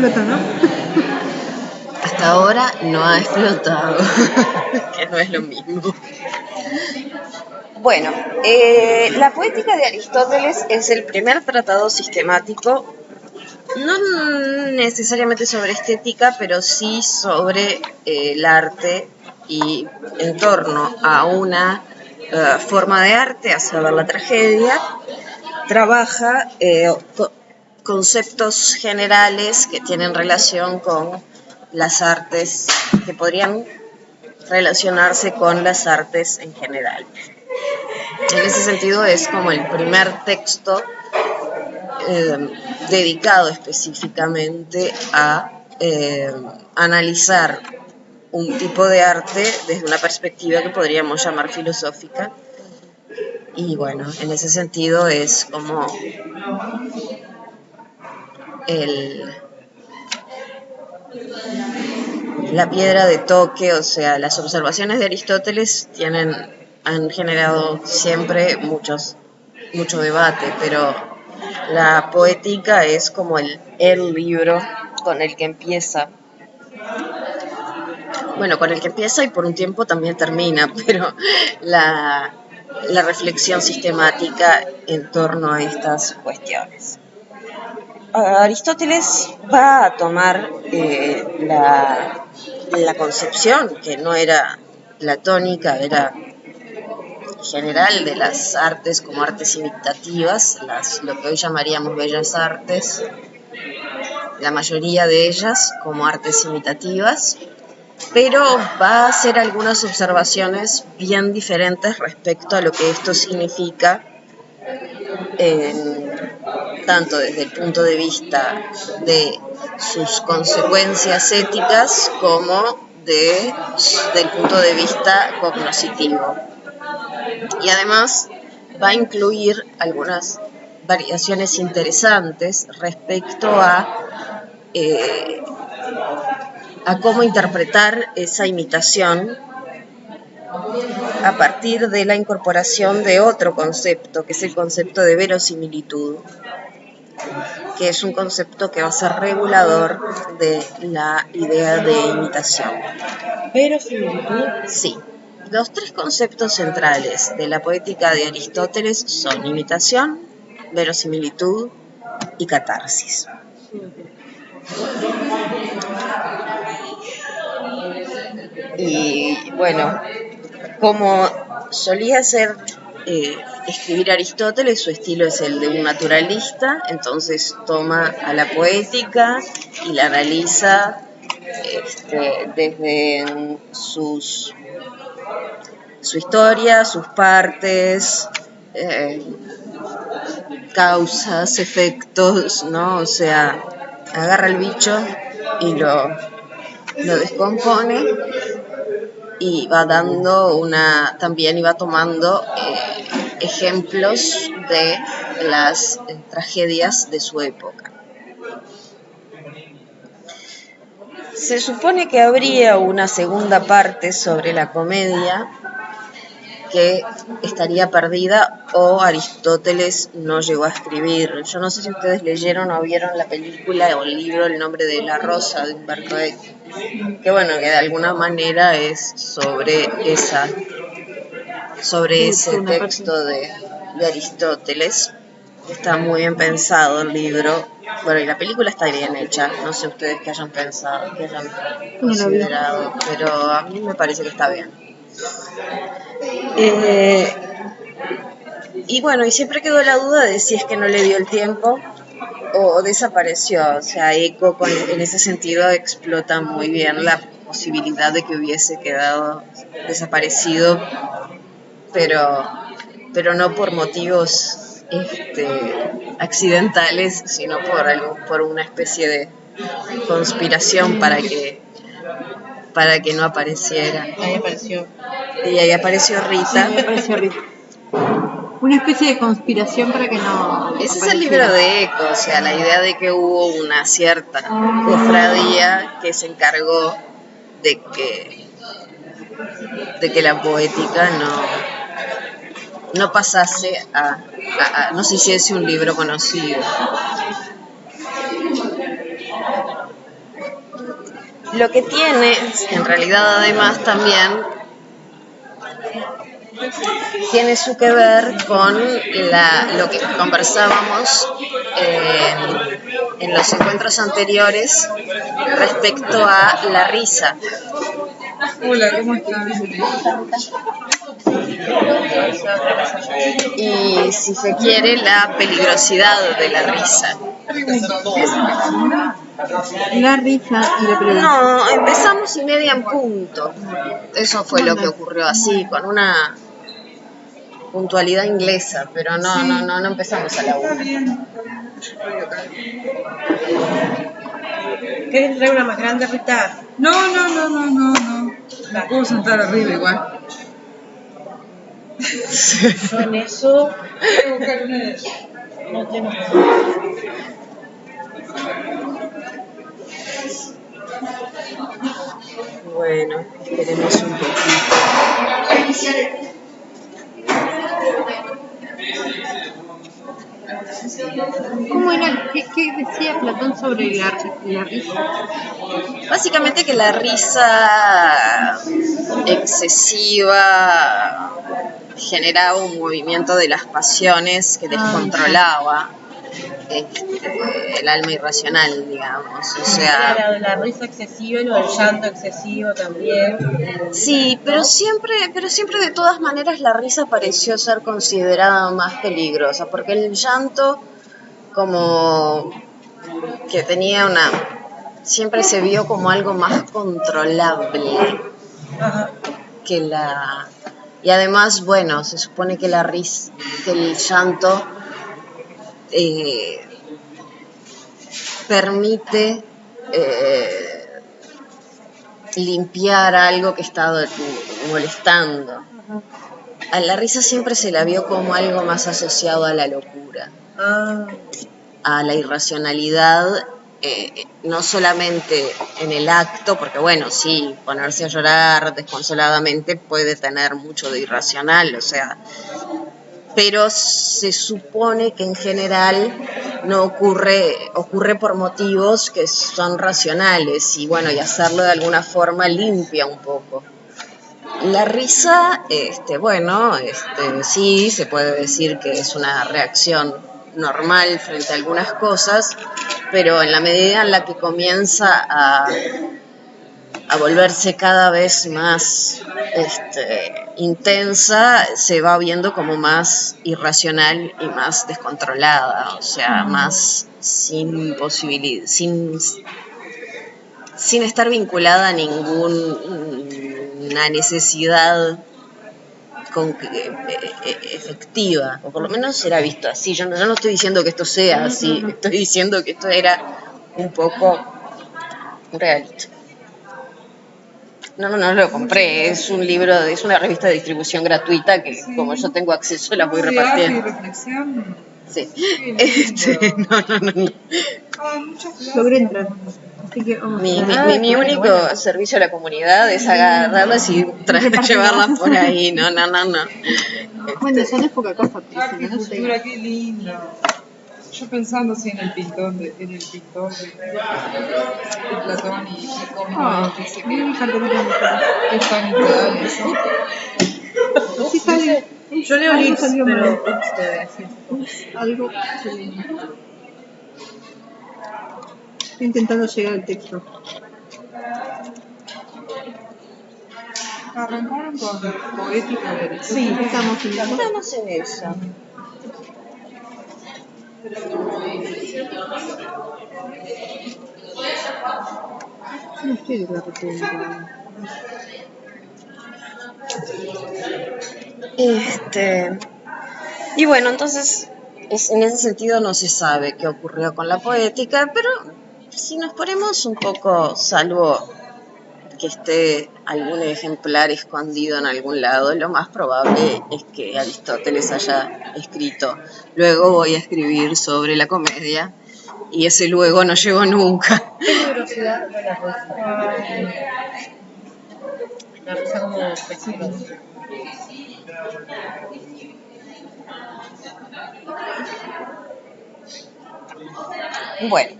explotó, ¿no? Hasta ahora no ha explotado, que no es lo mismo. Bueno, la poética de Aristóteles es el primer tratado sistemático, no necesariamente sobre estética, pero sí sobre el arte y en torno a una forma de arte, a saber, la tragedia. Trabaja conceptos generales que tienen relación con las artes, que podrían relacionarse con las artes en general. En ese sentido es como el primer texto dedicado específicamente a analizar un tipo de arte desde una perspectiva que podríamos llamar filosófica. Y bueno, en ese sentido es como la piedra de toque, o sea, las observaciones de Aristóteles han generado siempre mucho debate, pero la poética es como el libro con el que empieza. Bueno, con el que empieza y por un tiempo también termina, pero la reflexión sistemática en torno a estas cuestiones. Aristóteles va a tomar la concepción, que no era platónica, era general, de las artes como artes imitativas, lo que hoy llamaríamos bellas artes, la mayoría de ellas como artes imitativas, pero va a hacer algunas observaciones bien diferentes respecto a lo que esto significa, tanto desde el punto de vista de sus consecuencias éticas como del punto de vista cognoscitivo. Y además va a incluir algunas variaciones interesantes respecto a cómo interpretar esa imitación a partir de la incorporación de otro concepto, que es el concepto de verosimilitud, que es un concepto que va a ser regulador de la idea de imitación. ¿Verosimilitud? Sí. Los tres conceptos centrales de la poética de Aristóteles son imitación, verosimilitud y catarsis. Y bueno, como solía escribir Aristóteles, su estilo es el de un naturalista, entonces toma a la poética y la analiza desde su historia, sus partes, causas, efectos, ¿no? O sea, agarra el bicho y lo descompone y va dando también iba tomando ejemplos de las tragedias de su época. Se supone que habría una segunda parte sobre la comedia que estaría perdida o Aristóteles no llegó a escribir. Yo no sé si ustedes leyeron o vieron la película o el libro El nombre de la rosa de Umberto Eco, que bueno, que de alguna manera es sobre ese texto de Aristóteles. Está muy bien pensado el libro. Bueno, y la película está bien hecha. No sé ustedes qué hayan pensado, qué hayan considerado, pero a mí me parece que está bien. Y bueno, y siempre quedó la duda de si es que no le dio el tiempo o desapareció. O sea, Eco en ese sentido explota muy bien la posibilidad de que hubiese quedado desaparecido, pero no por motivos accidentales, sino por una especie de conspiración para que no apareciera. Ahí apareció. Y ahí apareció Rita. Sí, ahí apareció Rita. Una especie de conspiración para que no. Ese es el libro de Eco, o sea, la idea de que hubo una cierta cofradía que se encargó de que la poética no pasase no se hiciese un libro conocido. Lo que tiene, en realidad además también, tiene su que ver con lo que conversábamos en los encuentros anteriores respecto a la risa. Hola, ¿cómo estás? Y si se quiere, la peligrosidad de la risa. La risa y la pregunta. No, empezamos y media en punto. Eso fue lo que ocurrió así, con una puntualidad inglesa, pero no empezamos a la una. ¿Querés traer una más grande, Rita? No. La puedo sentar arriba igual. Yo en eso Voy a buscar una de ellas. no tengo. Bueno, esperemos un poquito. ¿Cómo era? ¿Qué decía Platón sobre la risa? Básicamente que la risa excesiva generaba un movimiento de las pasiones que descontrolaba el alma irracional, digamos. O sea, Era la risa excesiva y lo del llanto excesivo también. sí, pero siempre de todas maneras la risa pareció ser considerada más peligrosa, porque el llanto como que tenía siempre se vio como algo más controlable Ajá. que la... Y además, bueno, se supone que que el llanto permite limpiar algo que está molestando. A la risa siempre se la vio como algo más asociado a la locura, a la irracionalidad, no solamente en el acto, porque bueno, sí, ponerse a llorar desconsoladamente puede tener mucho de irracional, o sea, pero se supone que en general no ocurre por motivos que son racionales y bueno, y hacerlo de alguna forma limpia un poco. La risa, sí, se puede decir que es una reacción normal frente a algunas cosas, pero en la medida en la que comienza a volverse cada vez más intensa, se va viendo como más irracional y más descontrolada, o sea, más sin posibilidad, sin estar vinculada a ninguna necesidad efectiva, o por lo menos era visto así. Yo no estoy diciendo que esto sea así, estoy diciendo que esto era un poco un regalito. No lo compré, es un libro, es una revista de distribución gratuita que como yo tengo acceso la voy repartiendo. Sí. No. Logré entrar. Así que vamos Mi único servicio a la comunidad es agarrarlas y llevarlas por ahí. No. Bueno, eso no es poca cosa, pero si no sé. Qué lindo. Yo pensando así en el pintor de Platón y cómo dice que es tan ideal eso. Sí, sale. Yo leo Algo Lips, salió pero mal. Algo salió mal. Estoy intentando llegar al texto. Arrancaron con poética del Sí, estamos en Estamos en eso. No estoy de la república. Y bueno, entonces en ese sentido no se sabe qué ocurrió con la poética, pero si nos ponemos un poco, salvo que esté algún ejemplar escondido en algún lado, lo más probable es que Aristóteles haya escrito: luego voy a escribir sobre la comedia, y ese luego no llegó nunca. peligrosidad de la risa. La risa como vecino. Bueno,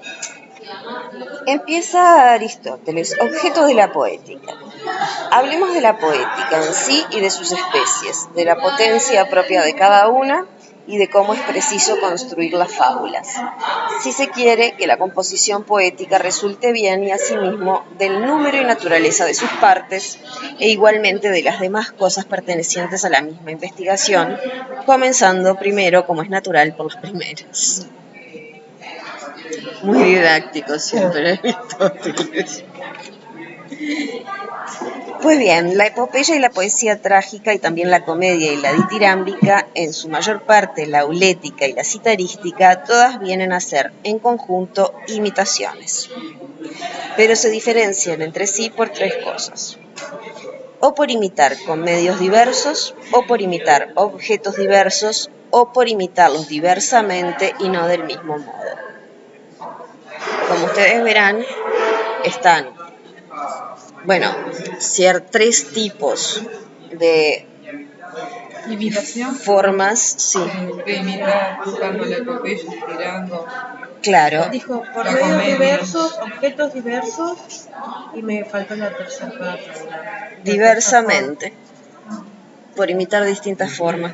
Empieza Aristóteles, objeto de la poética. Hablemos de la poética en sí y de sus especies, de la potencia propia de cada una y de cómo es preciso construir las fábulas. Si se quiere que la composición poética resulte bien y asimismo del número y naturaleza de sus partes e igualmente de las demás cosas pertenecientes a la misma investigación, comenzando primero, como es natural, por las primeras. Muy didáctico siempre Aristóteles. Pues bien, la epopeya y la poesía trágica y también la comedia y la ditirámbica, en su mayor parte la aulética y la citarística, todas vienen a ser en conjunto imitaciones. Pero se diferencian entre sí por tres cosas. O por imitar con medios diversos, o por imitar objetos diversos, o por imitarlos diversamente y no del mismo modo. Como ustedes verán, están, tres tipos de Imitación. formas, sí, De imitar, buscando la epopeya, inspirando. claro, Dijo por La medios comedia. diversos, objetos diversos y me faltó la tercera parte. diversamente, por imitar distintas formas.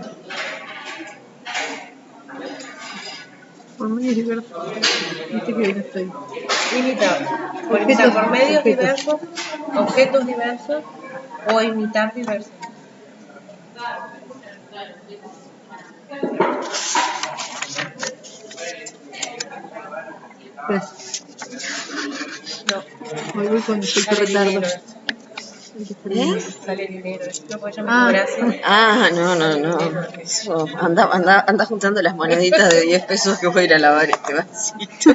Por medios diversos. Viste que no estoy. Imitar. Por Objetos, imitar por medios objetos. diversos, objetos diversos o imitar diversos. Pues, No, hoy voy con efecto sale retardo. dinero. Sale dinero. No, porque ya me Ah. cobraste. No. Eso, anda juntando las moneditas de 10 pesos que voy a ir a lavar este vasito.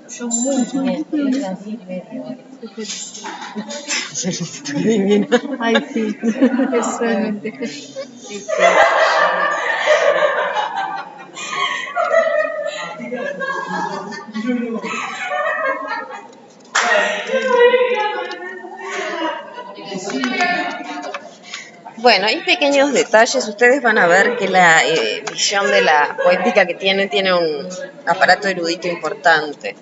Yo muy bien, es así medio. Estoy divina. Ay, sí, realmente. Sí, sí. Bueno, hay pequeños detalles. Ustedes van a ver que la visión de la poética que tiene un aparato erudito importante.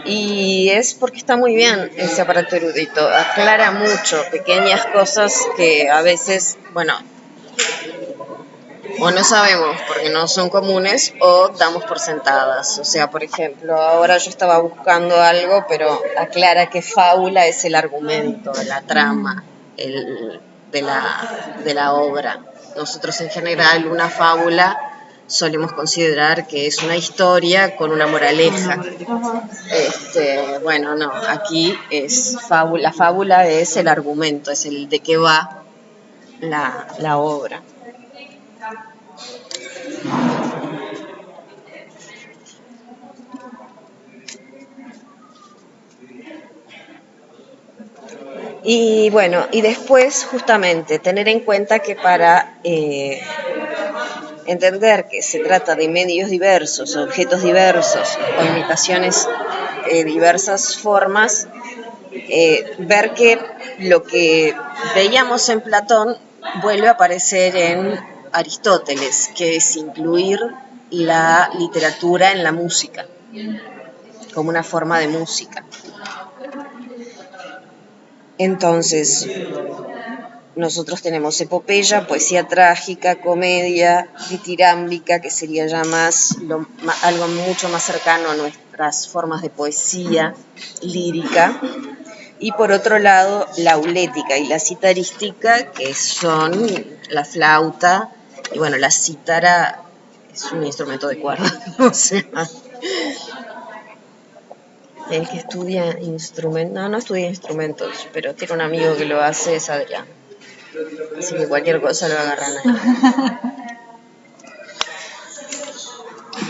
Y es porque está muy bien ese aparato erudito. Aclara mucho pequeñas cosas que a veces, o no sabemos porque no son comunes o damos por sentadas. O sea, por ejemplo, ahora yo estaba buscando algo, pero aclara que fábula es el argumento, la trama de la obra. Nosotros en general una fábula solemos considerar que es una historia con una moraleja. No, aquí es fábula. La fábula es el argumento, es el de qué va la obra. Y después justamente tener en cuenta que para entender que se trata de medios diversos, objetos diversos o imitaciones de diversas formas, ver que lo que veíamos en Platón vuelve a aparecer en Aristóteles, que es incluir la literatura en la música, como una forma de música. Entonces, nosotros tenemos epopeya, poesía trágica, comedia, ditirámbica, que sería ya algo mucho más cercano a nuestras formas de poesía lírica. Y por otro lado, la aulética y la citarística, que son la flauta, y la cítara es un instrumento de cuerda, o sea, el que estudia instrumentos, no estudia instrumentos, pero tiene un amigo que lo hace, es Adrián. Así que cualquier cosa lo agarran ahí.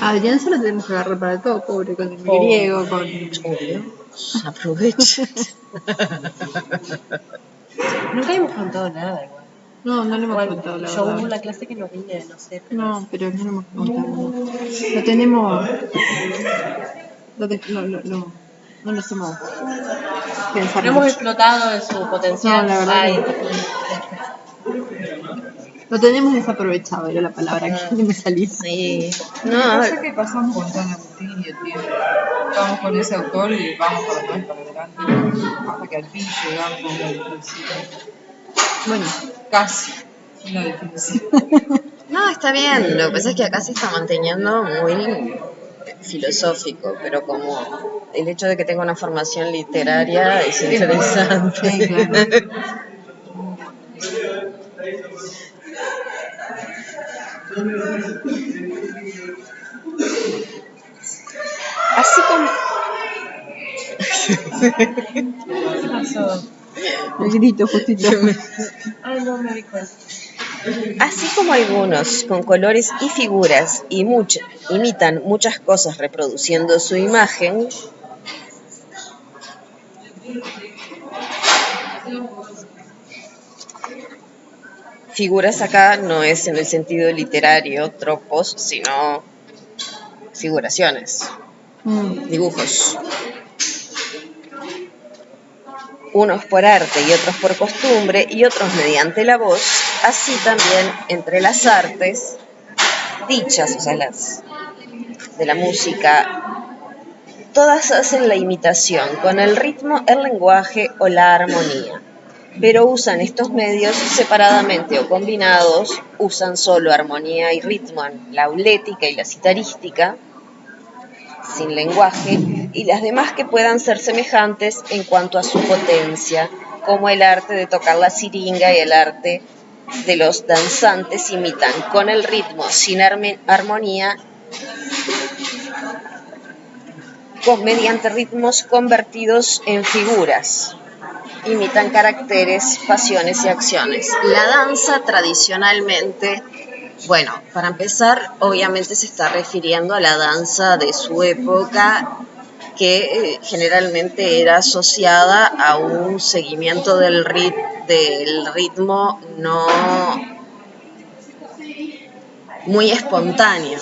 A Adrián se lo tenemos que agarrar para todo, pobre, con el griego, con... Obvio, aprovecha. Nunca hemos contado nada igual. No le hemos Igual, contado la yo hubo verdad. una clase que no vine, no sé. Pero No, pero no le hemos contado. Lo tenemos... No nos hemos pensar No hemos mucho. explotado en su potencial. No, la verdad Ay, Lo tenemos desaprovechado, era la palabra que no me salía. Sí. No No, sé qué pasa un montón Agustín y el tiempo. Vamos con ese autor y vamos para atrás, para adelante, hasta que al fin llegamos a una definición. Bueno, Casi una definición. no, está bien. Lo que pasa es que acá se está manteniendo muy filosófico, pero como el hecho de que tenga una formación literaria es interesante. sí, claro. Así como ¿qué pasó? El grito justito. Ay, no me di cuenta. Así como algunos con colores y figuras imitan muchas cosas reproduciendo su imagen, figuras acá no es en el sentido literario, tropos, sino figuraciones, dibujos. Unos por arte y otros por costumbre y otros mediante la voz, así también entre las artes dichas, o sea, las de la música, todas hacen la imitación con el ritmo, el lenguaje o la armonía, pero usan estos medios separadamente o combinados, usan solo armonía y ritmo en la aulética y la citarística, sin lenguaje, y las demás que puedan ser semejantes en cuanto a su potencia, como el arte de tocar la siringa y el arte de los danzantes imitan con el ritmo, sin armonía, mediante ritmos convertidos en figuras. Imitan caracteres, pasiones y acciones. La danza tradicionalmente, bueno, para empezar, obviamente se está refiriendo a la danza de su época, que generalmente era asociada a un seguimiento del ritmo no muy espontáneo,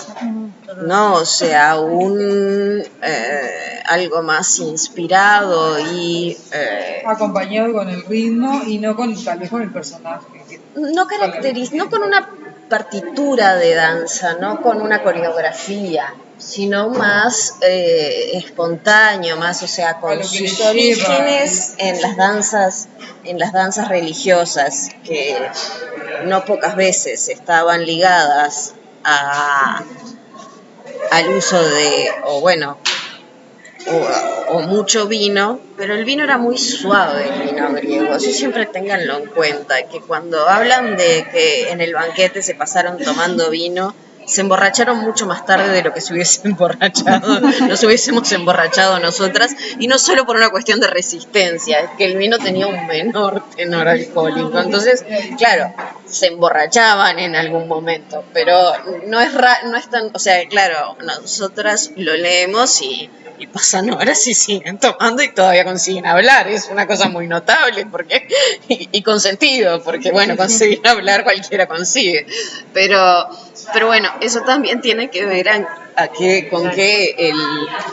¿no? O sea, algo más inspirado y Acompañado con el ritmo y no con tal vez con el personaje. no con una partitura de danza, no con una coreografía, sino más espontáneo, más, o sea, con sus orígenes en las danzas religiosas, que no pocas veces estaban ligadas al uso de, o mucho vino, pero el vino era muy suave, el vino griego. Eso siempre ténganlo en cuenta, que cuando hablan de que en el banquete se pasaron tomando vino, se emborracharon mucho más tarde de lo que se hubiese emborrachado, nos hubiésemos emborrachado nosotras, y no solo por una cuestión de resistencia, es que el vino tenía un menor tenor alcohólico, entonces, claro, se emborrachaban en algún momento, pero no es tan, o sea, claro, nosotras lo leemos y pasan horas y siguen tomando y todavía consiguen hablar. Es una cosa muy notable porque y con sentido, porque bueno, conseguir hablar cualquiera consigue. Pero bueno, eso también tiene que ver con que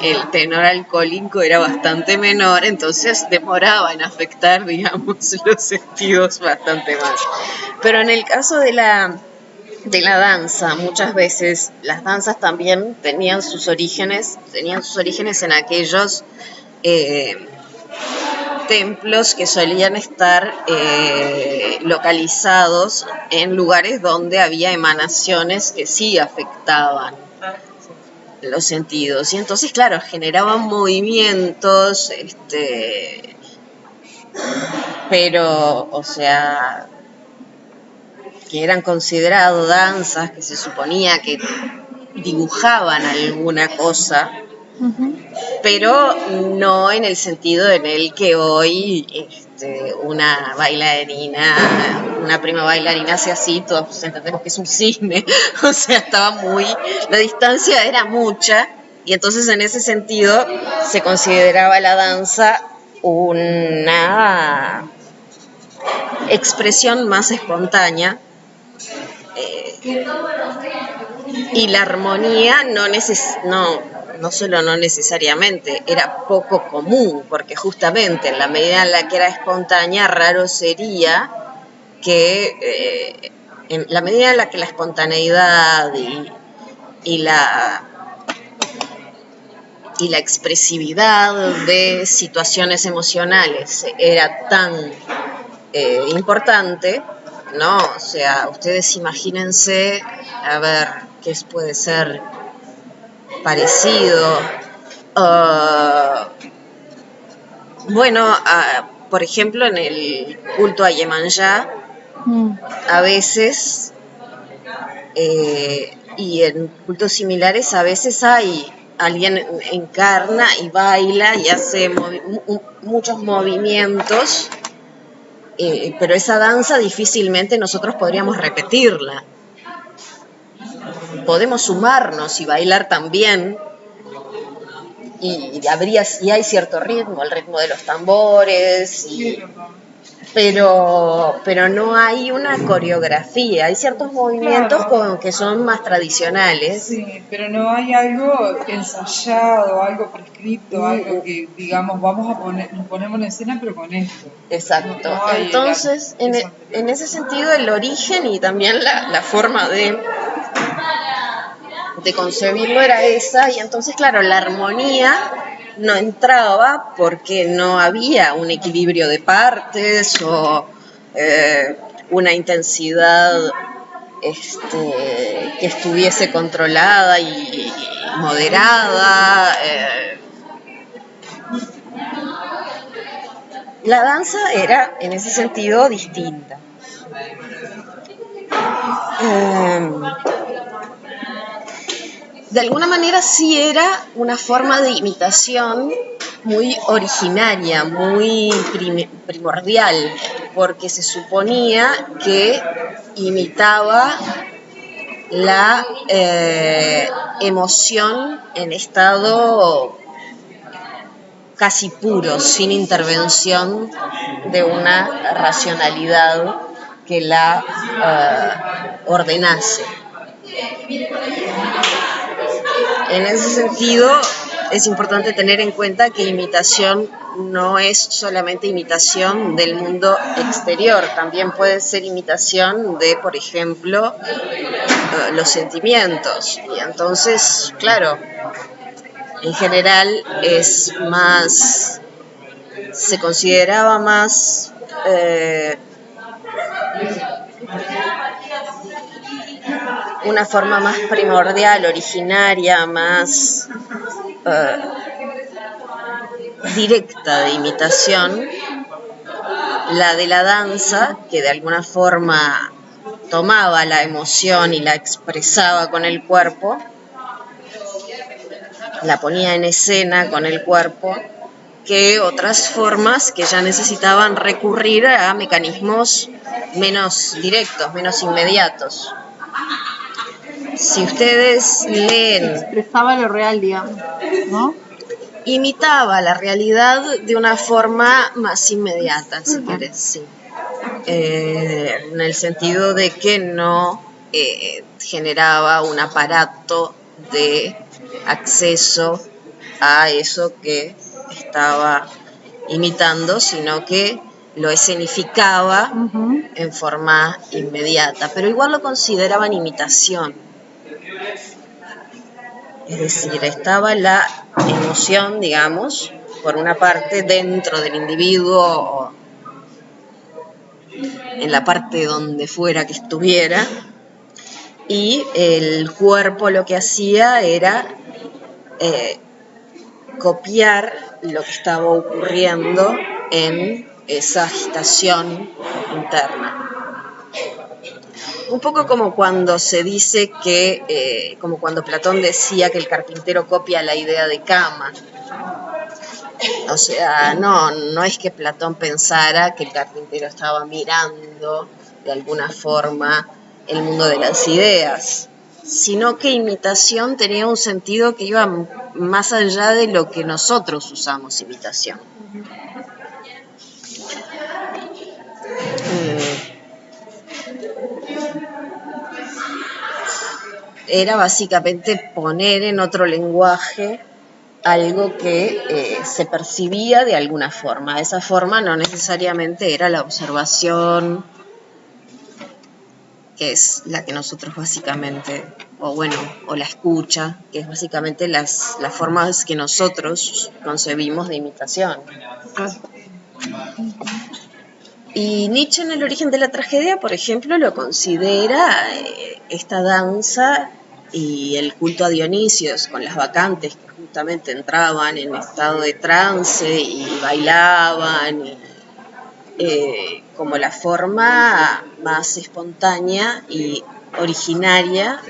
el tenor alcohólico era bastante menor, entonces demoraba en afectar, digamos, los sentidos bastante más. Pero en el caso de la danza, muchas veces las danzas también tenían sus orígenes en aquellos templos que solían estar localizados en lugares donde había emanaciones que sí afectaban los sentidos, y entonces, claro, generaban movimientos, pero, o sea, que eran considerados danzas, que se suponía que dibujaban alguna cosa, pero no en el sentido en el que hoy una prima bailarina hace así, todos entendemos que es un cisne, o sea, la distancia era mucha, y entonces en ese sentido se consideraba la danza una expresión más espontánea, y la armonía no no solo no necesariamente, era poco común, porque justamente en la medida en la que era espontánea, raro sería que en la medida en la que la espontaneidad y la expresividad de situaciones emocionales era tan importante, ¿no? O sea, ustedes imagínense, a ver, ¿qué puede ser parecido? Bueno, por ejemplo, en el culto a Yemanjá, a veces, y en cultos similares, a veces alguien encarna y baila y hace muchos movimientos, pero esa danza difícilmente nosotros podríamos repetirla. Podemos sumarnos y bailar también, y hay cierto ritmo, el ritmo de los tambores, pero no hay una coreografía. Hay ciertos movimientos que son más tradicionales. Sí, pero no hay algo ensayado, algo prescrito, algo que digamos, nos ponemos en escena, pero con esto. Exacto. No entonces, en ese sentido, el origen y también la forma de concebirlo era esa, y entonces, claro, la armonía no entraba porque no había un equilibrio de partes o una intensidad que estuviese controlada y moderada. La danza era, en ese sentido, distinta. De alguna manera sí era una forma de imitación muy originaria, muy primordial, porque se suponía que imitaba la emoción en estado casi puro, sin intervención de una racionalidad que la ordenase. En ese sentido, es importante tener en cuenta que imitación no es solamente imitación del mundo exterior, también puede ser imitación de, por ejemplo, los sentimientos. Y entonces, claro, en general se consideraba más una forma más primordial, originaria, más directa de imitación, la de la danza, que de alguna forma tomaba la emoción y la expresaba con el cuerpo, la ponía en escena con el cuerpo, que otras formas que ya necesitaban recurrir a mecanismos menos directos, menos inmediatos. Si ustedes leen... Expresaba lo real, digamos, ¿no? Imitaba la realidad de una forma más inmediata, si querés, sí. En el sentido de que no generaba un aparato de acceso a eso que estaba imitando, sino que lo escenificaba en forma inmediata, pero igual lo consideraban imitación. Es decir, estaba la emoción, digamos, por una parte dentro del individuo, en la parte donde fuera que estuviera, y el cuerpo lo que hacía era copiar lo que estaba ocurriendo en esa agitación interna. Un poco como cuando se dice que, como cuando Platón decía que el carpintero copia la idea de cama. O sea, no es que Platón pensara que el carpintero estaba mirando de alguna forma el mundo de las ideas, sino que imitación tenía un sentido que iba más allá de lo que nosotros usamos imitación. Era básicamente poner en otro lenguaje algo que se percibía de alguna forma. Esa forma no necesariamente era la observación, que es la que nosotros básicamente, o la escucha, que es básicamente las formas que nosotros concebimos de imitación. Y Nietzsche en El origen de la tragedia, por ejemplo, lo considera esta danza y el culto a Dionisios con las bacantes que justamente entraban en estado de trance y bailaban, como la forma más espontánea y originaria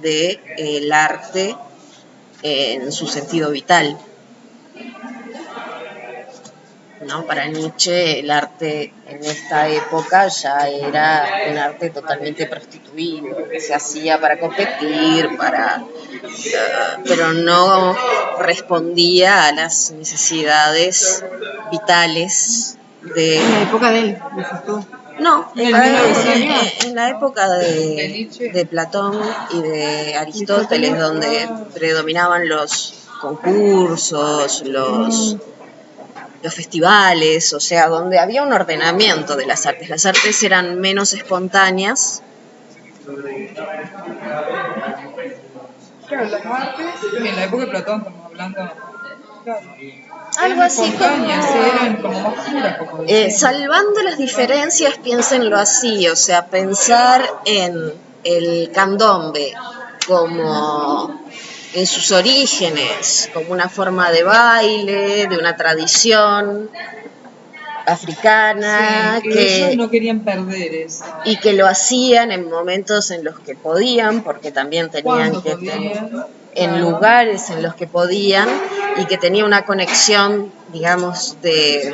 del arte en su sentido vital. ¿No? Para Nietzsche el arte en esta época ya era un arte totalmente prostituido, que se hacía para competir, pero no respondía a las necesidades vitales de... En la época de él, dices tú. No, en la época Nietzsche. de Platón y de Aristóteles, donde predominaban los concursos, los festivales, o sea, donde había un ordenamiento de las artes. Las artes eran menos espontáneas. Claro, las artes, en la época de Platón estamos hablando, claro, Algo así espontáneas, eran como más puras, como decía. Salvando las diferencias, piénsenlo así, o sea, pensar en el candombe como en sus orígenes, como una forma de baile, de una tradición africana, sí, que ellos no querían perder eso. Y que lo hacían en momentos en los que podían, porque también tenían que en lugares en los que podían, y que tenía una conexión, digamos, de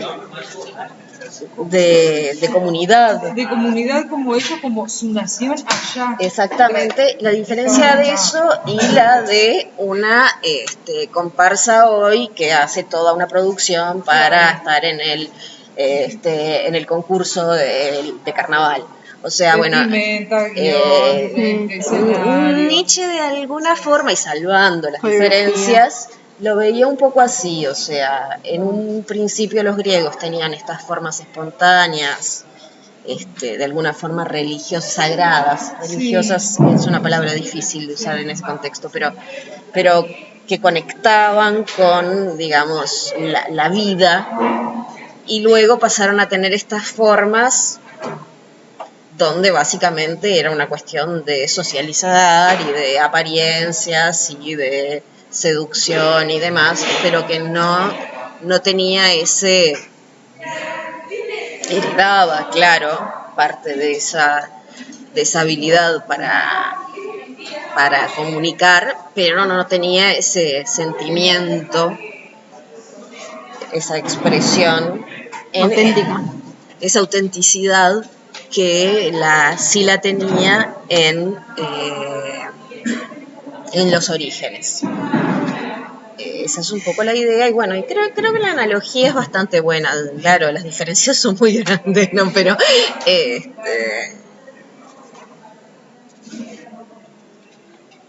comunidad. De comunidad como ellos, como su nación allá. Exactamente, la diferencia de eso y la de una comparsa hoy que hace toda una producción para estar en el concurso de carnaval. O sea, bueno, Nietzsche de alguna forma, y salvando las diferencias, lo veía un poco así, o sea, en un principio los griegos tenían estas formas espontáneas, de alguna forma religiosas, sagradas. Religiosas es una palabra difícil de usar en ese contexto, pero que conectaban con, digamos, la vida, y luego pasaron a tener estas formas donde básicamente era una cuestión de socializar y de apariencias y de seducción y demás, pero que no tenía heredaba, claro, parte de esa habilidad para comunicar, pero no tenía ese sentimiento, esa expresión auténtica, esa autenticidad que sí la tenía en los orígenes. Esa es un poco la idea, y bueno, y creo que la analogía es bastante buena. Claro, las diferencias son muy grandes, ¿no? Pero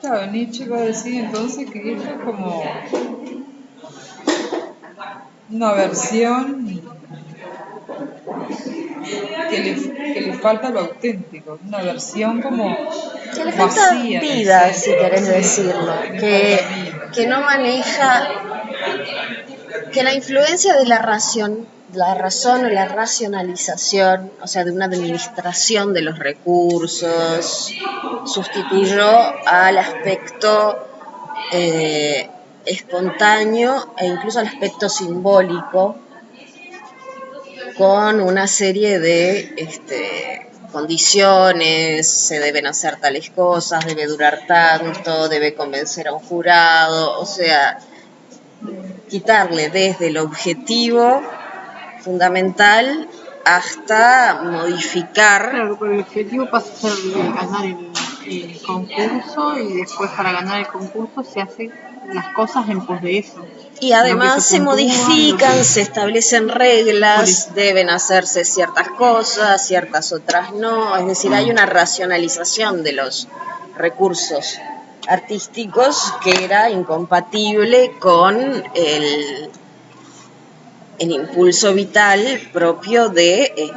claro, Nietzsche va a decir entonces que esto es como una versión que le falta lo auténtico, una versión como que le falta vacía, vida, si querés decirlo, que no maneja, que la influencia de la razón o la racionalización, o sea, de una administración de los recursos, sustituyó al aspecto espontáneo e incluso al aspecto simbólico, con una serie de condiciones: se deben hacer tales cosas, debe durar tanto, debe convencer a un jurado, o sea, quitarle desde el objetivo fundamental hasta modificar. Claro, pero el objetivo pasa a ser ganar el concurso, y después para ganar el concurso se hacen las cosas en pos de eso. Y además se modifican, se establecen reglas, deben hacerse ciertas cosas, ciertas otras no. Es decir, hay una racionalización de los recursos artísticos que era incompatible con el impulso vital propio de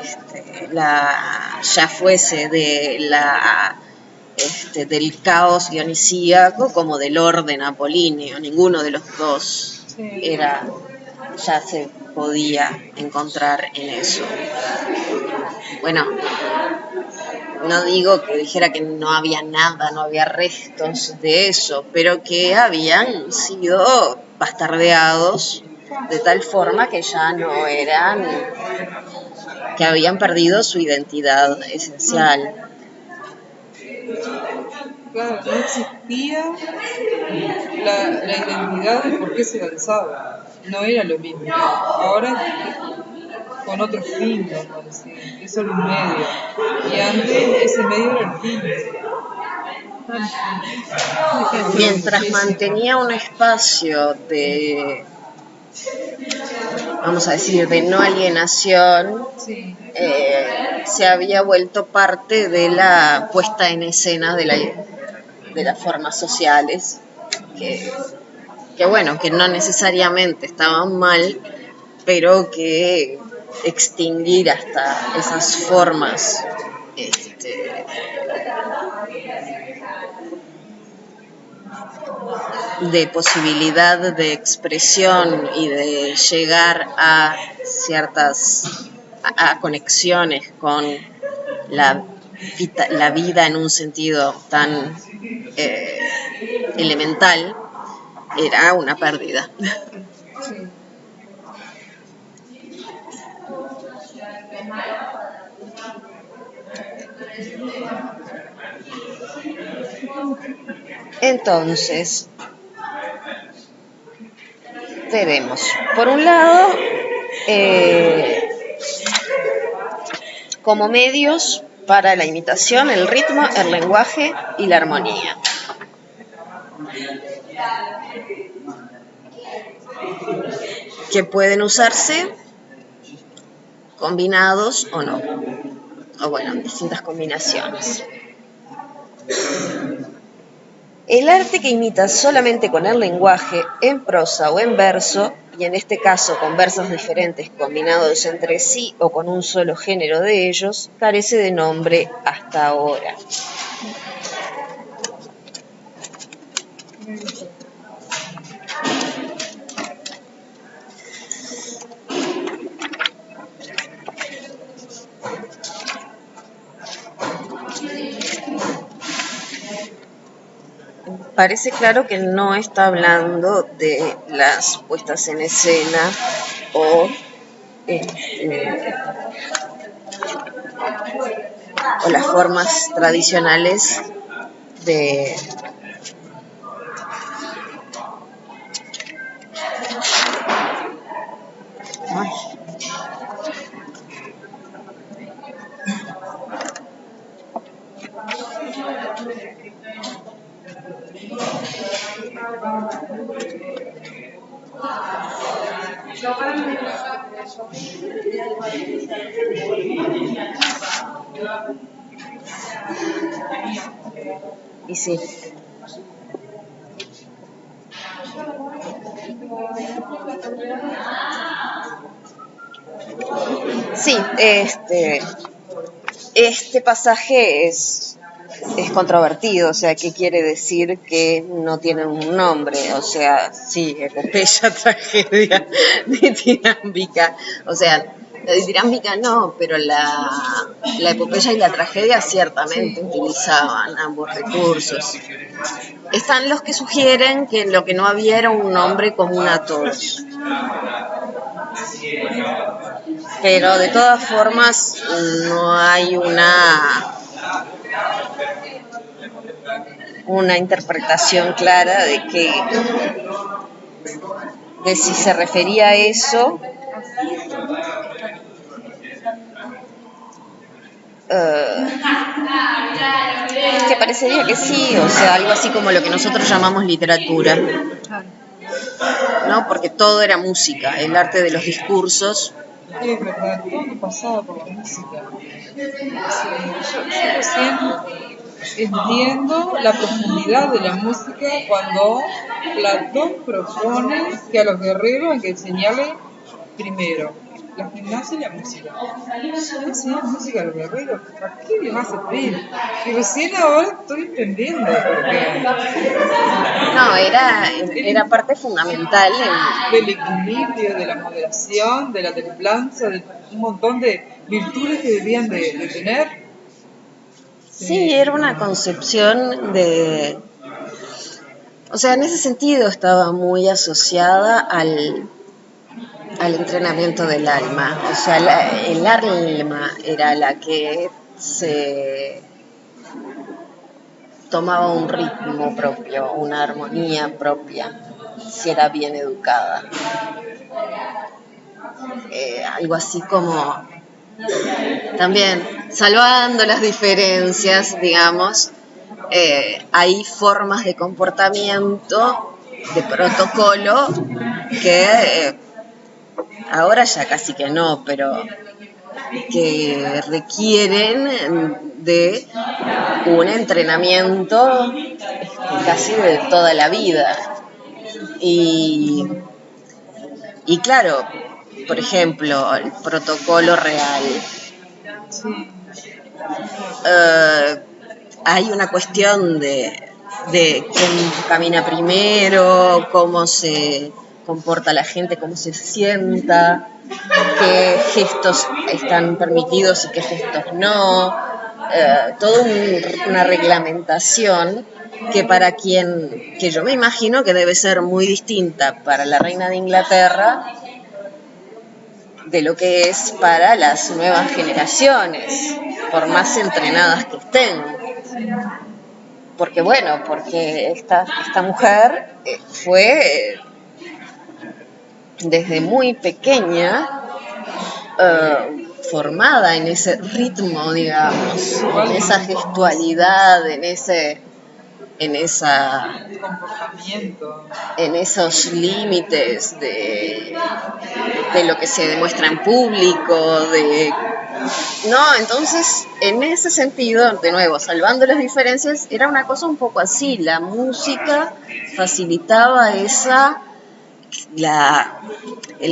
ya fuese del caos dionisíaco como del orden apolíneo. Ninguno de los dos ya se podía encontrar en eso. Bueno, no digo que dijera que no había nada, no había restos de eso, pero que habían sido bastardeados de tal forma que ya no eran, que habían perdido su identidad esencial. Claro, no existía la identidad de por qué se lanzaba. No era lo mismo. Ahora con otro fin, vamos a decir. Es solo un medio. Y antes ese medio era el fin. Mientras mantenía un espacio vamos a decir, de no alienación, Sí. Se había vuelto parte de la puesta en escena de las formas sociales, que bueno, que no necesariamente estaban mal, pero que extinguir hasta esas formas de posibilidad de expresión y de llegar a a conexiones con la vida en un sentido tan elemental, era una pérdida. Sí. Entonces, tenemos, por un lado, como medios para la imitación, el ritmo, el lenguaje y la armonía. Que pueden usarse combinados o no, o bueno, distintas combinaciones. El arte que imita solamente con el lenguaje, en prosa o en verso, y en este caso con versos diferentes combinados entre sí o con un solo género de ellos, carece de nombre hasta ahora. Parece claro que no está hablando de las puestas en escena o las formas tradicionales de y sí. Sí, este pasaje es controvertido, o sea, ¿qué quiere decir que no tiene un nombre? O sea, sí, epopeya, tragedia, ditírambica, o sea, la ditírambica no, pero la epopeya y la tragedia ciertamente utilizaban ambos recursos. Están los que sugieren que lo que no había era un nombre común a todos. Pero de todas formas no hay una interpretación clara de si se refería a eso que parecería que sí, o sea, algo así como lo que nosotros llamamos literatura, ¿no? Porque todo era música, el arte de los discursos. Es verdad, todo pasaba por la música. Sí, yo recién entiendo la profundidad de la música cuando Platón propone que a los guerreros hay que enseñarle primero la gimnasia y la música. Enseñar música a los guerreros, ¿para qué les va a servir? Y recién ahora estoy entendiendo por qué. No, era parte fundamental Del equilibrio, de la moderación, de la templanza, de un montón de virtudes que debían de tener. sí, era una concepción de... O sea, en ese sentido estaba muy asociada al entrenamiento del alma. O sea, el alma era la que se tomaba un ritmo propio, una armonía propia, si era bien educada. Algo así como, también, salvando las diferencias, digamos, hay formas de comportamiento, de protocolo, que ahora ya casi que no, pero que requieren de un entrenamiento casi de toda la vida. Y claro, por ejemplo, el protocolo real. Sí. Hay una cuestión de quién camina primero, cómo se comporta la gente, cómo se sienta, qué gestos están permitidos y qué gestos no. Toda una reglamentación que yo me imagino que debe ser muy distinta para la reina de Inglaterra de lo que es para las nuevas generaciones, por más entrenadas que estén. Porque esta mujer fue desde muy pequeña formada en ese ritmo, digamos, en esa gestualidad, en Comportamiento. esos límites de lo que se demuestra en público, entonces en ese sentido, de nuevo, salvando las diferencias, era una cosa un poco así. La música facilitaba el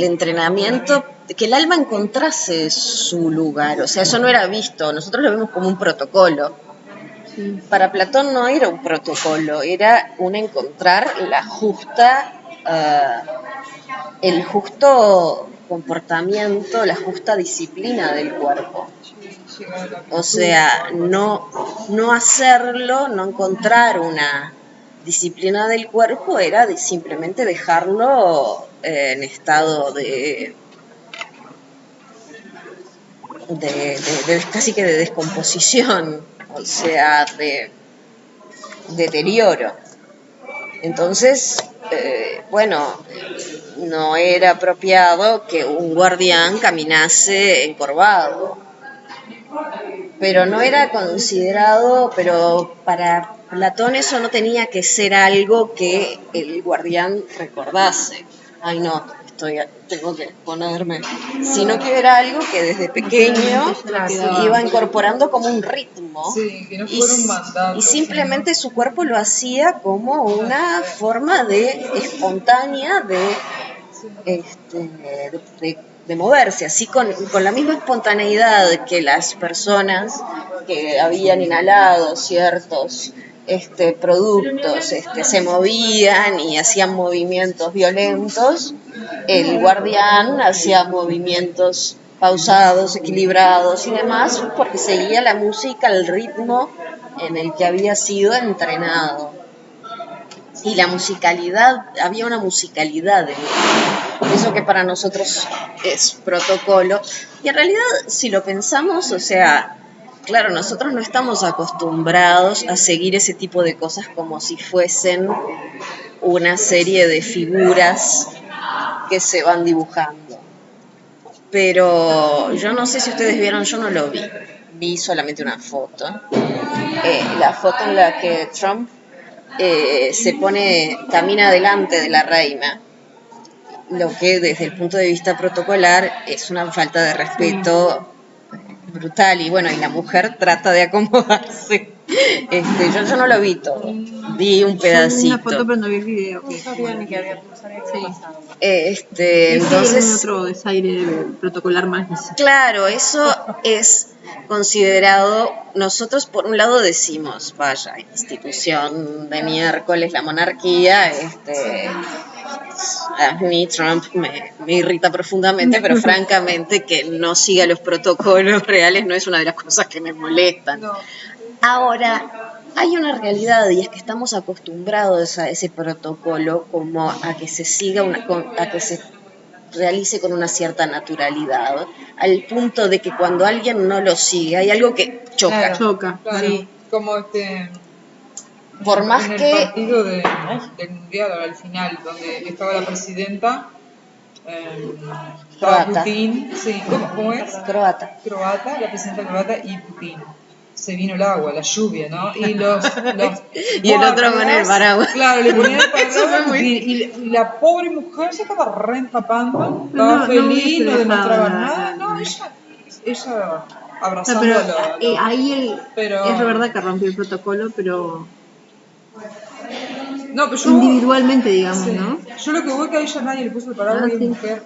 entrenamiento, que el alma encontrase su lugar. O sea, eso no era visto, nosotros lo vemos como un protocolo. Para Platón no era un protocolo, era un encontrar el justo comportamiento, la justa disciplina del cuerpo. O sea, no hacerlo, no encontrar una disciplina del cuerpo, era simplemente dejarlo en estado de casi que de descomposición, o sea, de deterioro. Entonces, no era apropiado que un guardián caminase encorvado, pero no era considerado, pero para Platón eso no tenía que ser algo que el guardián recordase. Ay, no, tengo que ponerme. Sino que era algo que desde pequeño iba incorporando como un ritmo. Sí, que no fuera un mandato. Y simplemente su cuerpo lo hacía como una forma espontánea de moverse, así con la misma espontaneidad que las personas que habían inhalado ciertos productos se movían y hacían movimientos violentos. El guardián hacía movimientos pausados, equilibrados y demás, porque seguía la música, el ritmo en el que había sido entrenado. Y la musicalidad, había una musicalidad en eso que para nosotros es protocolo. Y en realidad, si lo pensamos, o sea, claro, nosotros no estamos acostumbrados a seguir ese tipo de cosas como si fuesen una serie de figuras que se van dibujando. Pero yo no sé si ustedes vieron, yo no lo vi solamente una foto. La foto en la que Trump camina delante de la reina, lo que desde el punto de vista protocolar es una falta de respeto brutal, y la mujer trata de acomodarse Yo no lo vi todo, vi un Yo vi una pedacito. foto pero no vi el video. No sabía ni que había, no sabía qué había pasado. Ese es Entonces, otro desaire protocolar más. claro, eso es considerado, nosotros por un lado decimos, vaya, institución de miércoles, la monarquía, a mí Trump me irrita profundamente, pero francamente que no siga los protocolos reales no es una de las cosas que me molestan. No. Ahora, hay una realidad y es que estamos acostumbrados a ese protocolo como a que se siga a que se realice con una cierta naturalidad, al punto de que cuando alguien no lo sigue hay algo que choca. Claro. Choca. Claro, Sí. como Por más en el que partido del mundial, ahora al final, donde estaba la presidenta, estaba Croata. Putin, sí, ¿cómo es? croata. Croata, la presidenta croata y Putin. Se vino el agua, la lluvia, ¿no? Y los Y el otro con el paraguas. Claro, le ponían el paraguas Eso fue muy- y la pobre mujer se estaba reempapando, No, estaba no feliz, hubiese no demostraba dejado nada. nada. No, ella No, abrazando pero a los... ahí Pero- es verdad que rompió el protocolo, pero No, pero yo... individualmente, digamos, Sí. ¿no? Yo lo que voy es que a ella nadie le puso el paraguas Ah, y es sí. mujer.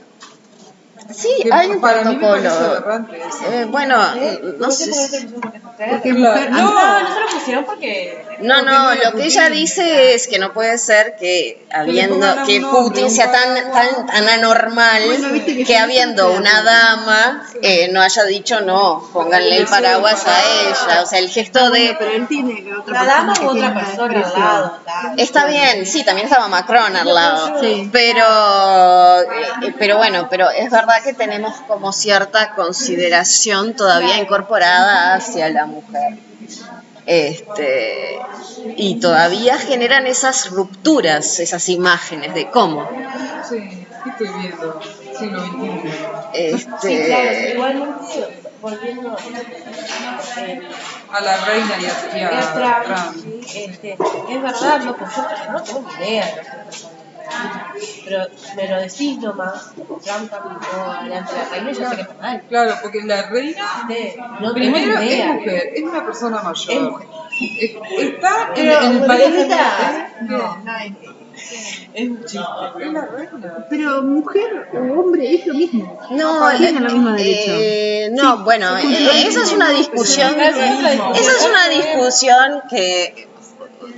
Sí, Que hay un para mí me parece protocolo. aberrante eso. Bueno, no No sé por qué te sé. lo pusieron porque es mujer. Porque es Claro, mujer. no. No se lo pusieron porque... No, no, lo que ella Putin. dice es que no puede ser que habiendo pongan a que un hombre, Putin un sea paraguas. tan anormal Bueno, viste que que yo habiendo siempre una hablo. dama no haya dicho no, pónganle el paraguas a ella, o sea, el gesto de Pero él tiene otra La dama persona u que otra tiene persona al desprecio. lado. tal. está bien, sí, también estaba Macron al lado, Sí. pero bueno, pero es verdad que tenemos como cierta consideración todavía incorporada hacia la mujer. Y todavía generan esas rupturas, esas imágenes de cómo. Sí, ¿qué estoy viendo? Siglo XXI. Sí, claro, igualmente, volviendo A la reina y a a Trump, Trump. es verdad, no, pues yo no tengo ni idea de lo que está pasando. Pero me lo decís nomás, Trump caminó adelante de la reina y yo sé que está mal. Claro, porque la reina, No primero tengo ni idea. es mujer, es una persona mayor. Es mujer. Está Pero, en el país. Rebequita, No, es un chiste. es la reina. Pero mujer o hombre es lo mismo. No, Tienen el mismo derecho. no, bueno, esa es una discusión, esa es una discusión que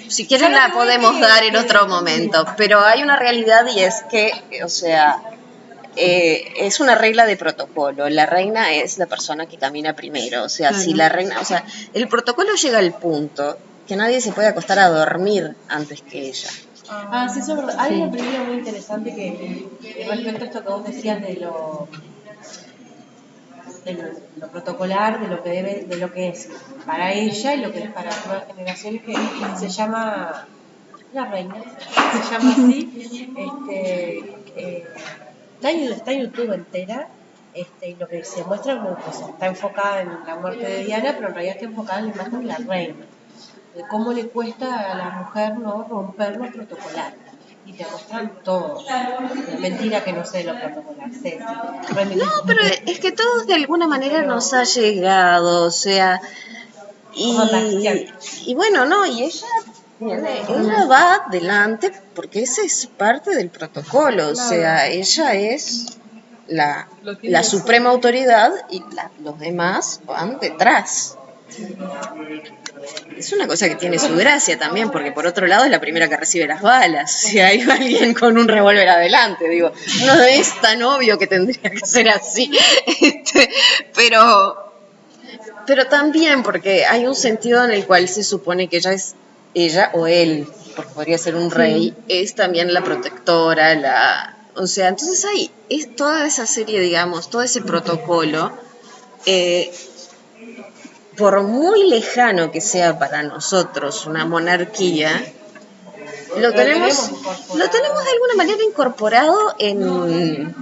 si quieren la podemos dar en otro momento, pero hay una realidad y es que, o sea, es una regla de protocolo. La reina es la persona que camina primero, o sea, Claro. si la reina, o sea, el protocolo llega al punto que nadie se puede acostar a dormir antes que ella. Ah, sí, eso es verdad. Hay una película muy interesante que respecto a esto que vos decías de lo protocolar, de lo que es para ella y lo que es para las nuevas generaciones, que se llama La Reina, se llama así, está en YouTube entera, y lo que se muestra como que está enfocada en la muerte de Diana, pero en realidad está enfocada en la imagen de la reina, de cómo le cuesta a la mujer no romper lo protocolar. Y te muestran todo. Es mentira que no sé lo protocolar. Sé. No, pero es que todos de alguna manera nos ha llegado, o sea, y bueno, no, y ella va adelante porque esa es parte del protocolo, o sea, ella es la suprema autoridad y los demás van detrás. Es una cosa que tiene su gracia también, porque por otro lado es la primera que recibe las balas. Si hay alguien con un revólver adelante, digo, no es tan obvio que tendría que ser así. Pero también porque hay un sentido en el cual se supone que ella o él, porque podría ser un rey, es también la protectora, o sea, entonces es toda esa serie, digamos, todo ese protocolo. Por muy lejano que sea para nosotros una monarquía, lo tenemos de alguna manera incorporado en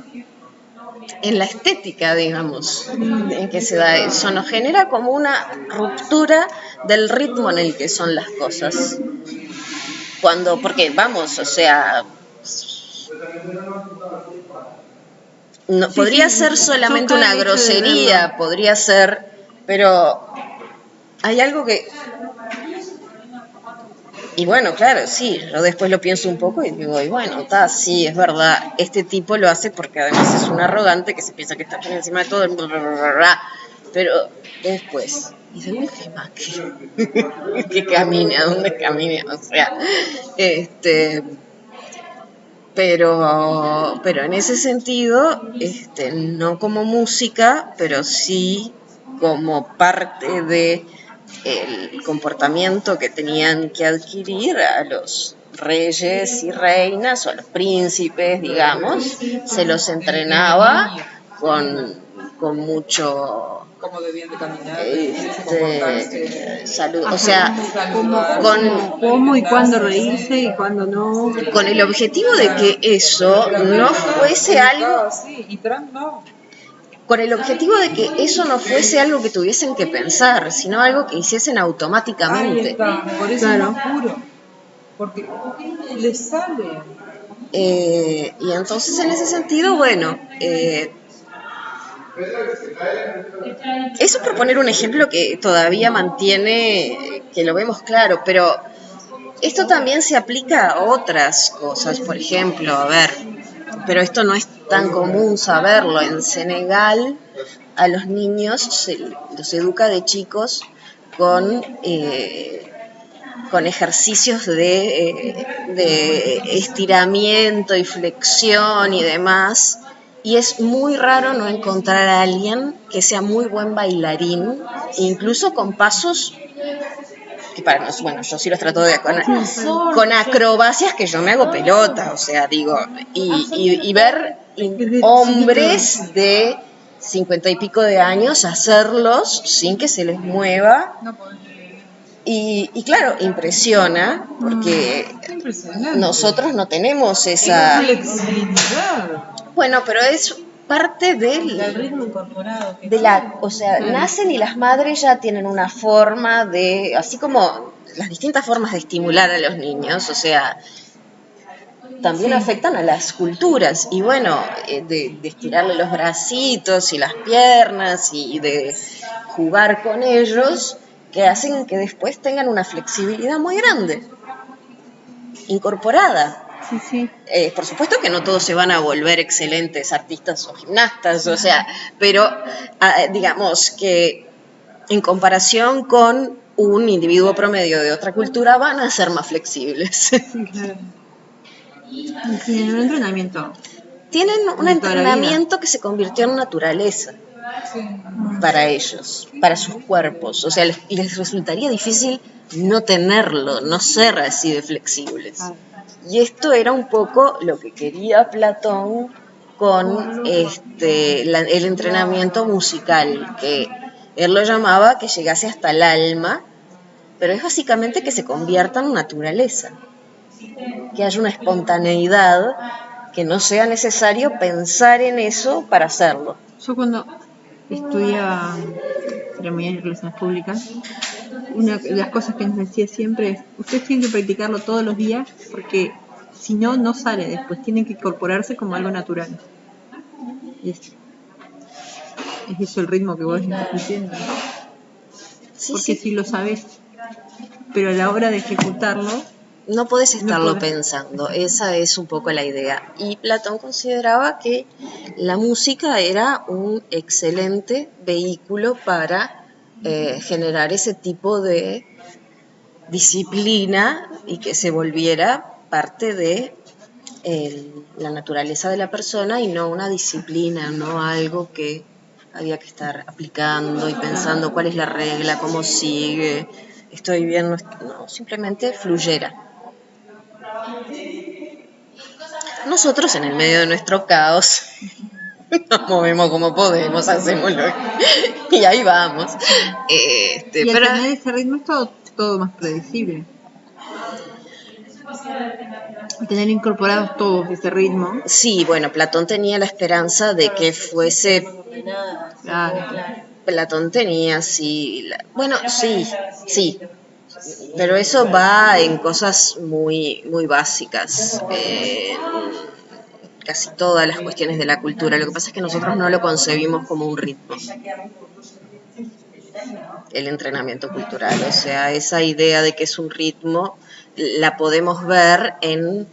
la estética, digamos, en que se da eso. Nos genera como una ruptura del ritmo en el que son las cosas. Porque vamos, o sea, no, podría ser solamente una grosería, podría ser, pero hay algo que Y bueno, claro, sí, yo después lo pienso un poco y digo, y bueno, sí, es verdad, este tipo lo hace porque además es un arrogante que se piensa que está por encima de todo, bla, bla, bla, bla, bla. Pero después, y de última, que camine, a dónde camine, o sea, pero en ese sentido, no como música, pero sí como parte de el comportamiento que tenían que adquirir a los reyes y reinas o a los príncipes, digamos, se los entrenaba con mucho Cómo debían de caminar, comportarse, salud, o Ajá, sea, cómo y cuándo reírse y cuándo no. con el objetivo de que eso no fuese algo, sí, y Trump no. con el objetivo de que eso no fuese algo que tuviesen que pensar, sino algo que hiciesen Ahí automáticamente. está, por eso Claro. es más puro, porque les sale. Y entonces en ese sentido, bueno, eso por poner un ejemplo que todavía mantiene, que lo vemos claro, pero esto también se aplica a otras cosas, por ejemplo, a ver, pero esto no es tan común saberlo. En Senegal a los niños los educa de chicos con ejercicios de estiramiento y flexión y demás. Y es muy raro no encontrar a alguien que sea muy buen bailarín, incluso con pasos que para nosotros, bueno, yo sí los trato de con acrobacias que yo me hago pelota, o sea, digo, y ver hombres de 50 y pico de años hacerlos sin que se les mueva. Y claro, impresiona, porque nosotros no tenemos esa flexibilidad. Bueno, pero es parte del ritmo incorporado. o sea, nacen y las madres ya tienen una forma de, así como las distintas formas de estimular a los niños, o sea, también afectan a las culturas, y bueno, de estirarle los bracitos y las piernas y de jugar con ellos, que hacen que después tengan una flexibilidad muy grande, incorporada. Sí. Por supuesto que no todos se van a volver excelentes artistas o gimnastas, o sea, pero digamos que en comparación con un individuo promedio de otra cultura van a ser más flexibles. Sí, claro. Y tienen un entrenamiento. Tienen un entrenamiento que se convirtió en naturaleza para ellos, para sus cuerpos, o sea, les resultaría difícil no tenerlo, no ser así de flexibles. Y esto era un poco lo que quería Platón con el entrenamiento musical, que él lo llamaba que llegase hasta el alma, pero es básicamente que se convierta en naturaleza, que haya una espontaneidad, que no sea necesario pensar en eso para hacerlo. Yo cuando estudiaba ceremonia y relaciones públicas, una de las cosas que nos decía siempre es, ustedes tienen que practicarlo todos los días porque si no, no sale después, tienen que incorporarse como algo natural. Y es eso el ritmo que vos estás diciendo, ¿no? Porque si lo sabés, pero a la hora de ejecutarlo, no podés estarlo pensando, esa es un poco la idea. Y Platón consideraba que la música era un excelente vehículo para generar ese tipo de disciplina y que se volviera parte de la naturaleza de la persona y no una disciplina, no algo que había que estar aplicando y pensando cuál es la regla, cómo sigue, estoy bien, no, simplemente fluyera. Nosotros en el medio de nuestro caos nos movemos como podemos, hacemos y ahí vamos. y al tener ese ritmo es todo más predecible. Al tener incorporados todos ese ritmo. Sí, bueno, Platón tenía la esperanza de que fuese... Platón tenía, sí... Bueno, sí. Pero eso va en cosas muy, muy básicas. Casi todas las cuestiones de la cultura. Lo que pasa es que nosotros no lo concebimos como un ritmo. el entrenamiento cultural. O sea, esa idea de que es un ritmo la podemos ver en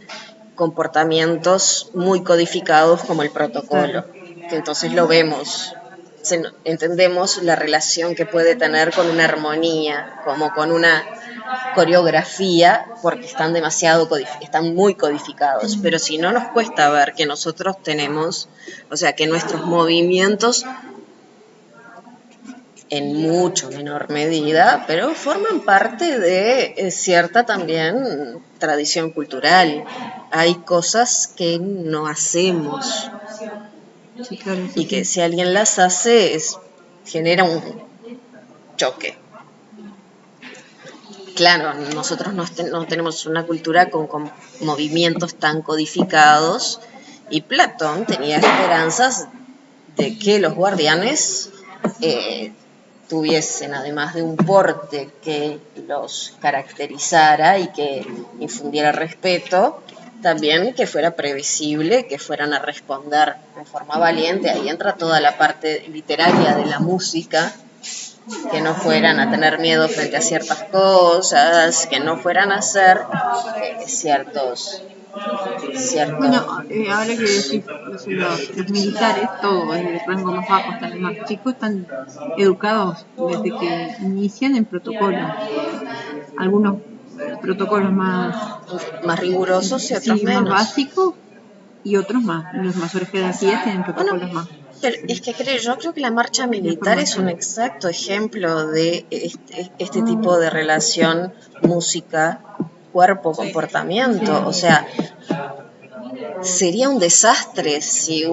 comportamientos muy codificados como el protocolo, que entonces lo vemos, entendemos la relación que puede tener con una armonía, como con una coreografía, porque están están muy codificados, pero si no nos cuesta ver que nosotros tenemos, o sea, que nuestros movimientos en mucho menor medida, pero forman parte de cierta también tradición cultural. Hay cosas que no hacemos Sí, claro, y que si alguien las hace genera un choque. Claro, nosotros no tenemos una cultura con movimientos tan codificados y Platón tenía esperanzas de que los guardianes tuviesen, además de un porte que los caracterizara y que infundiera respeto, también que fuera previsible, que fueran a responder de forma valiente. Ahí entra toda la parte literaria de la música, que no fueran a tener miedo frente a ciertas cosas, que no fueran a hacer ciertos... Bueno, ahora que decís, los militares, todos, desde el rango más bajo hasta el más chico, están educados desde que inician en protocolo. Algunos protocolos más rigurosos y otros sí, menos. más básicos y otros más. Los mayores jerarquías tienen protocolos más. Pero es que yo creo que la marcha militar es un exacto ejemplo de este tipo de relación música, cuerpo, comportamiento. O sea, sería un desastre si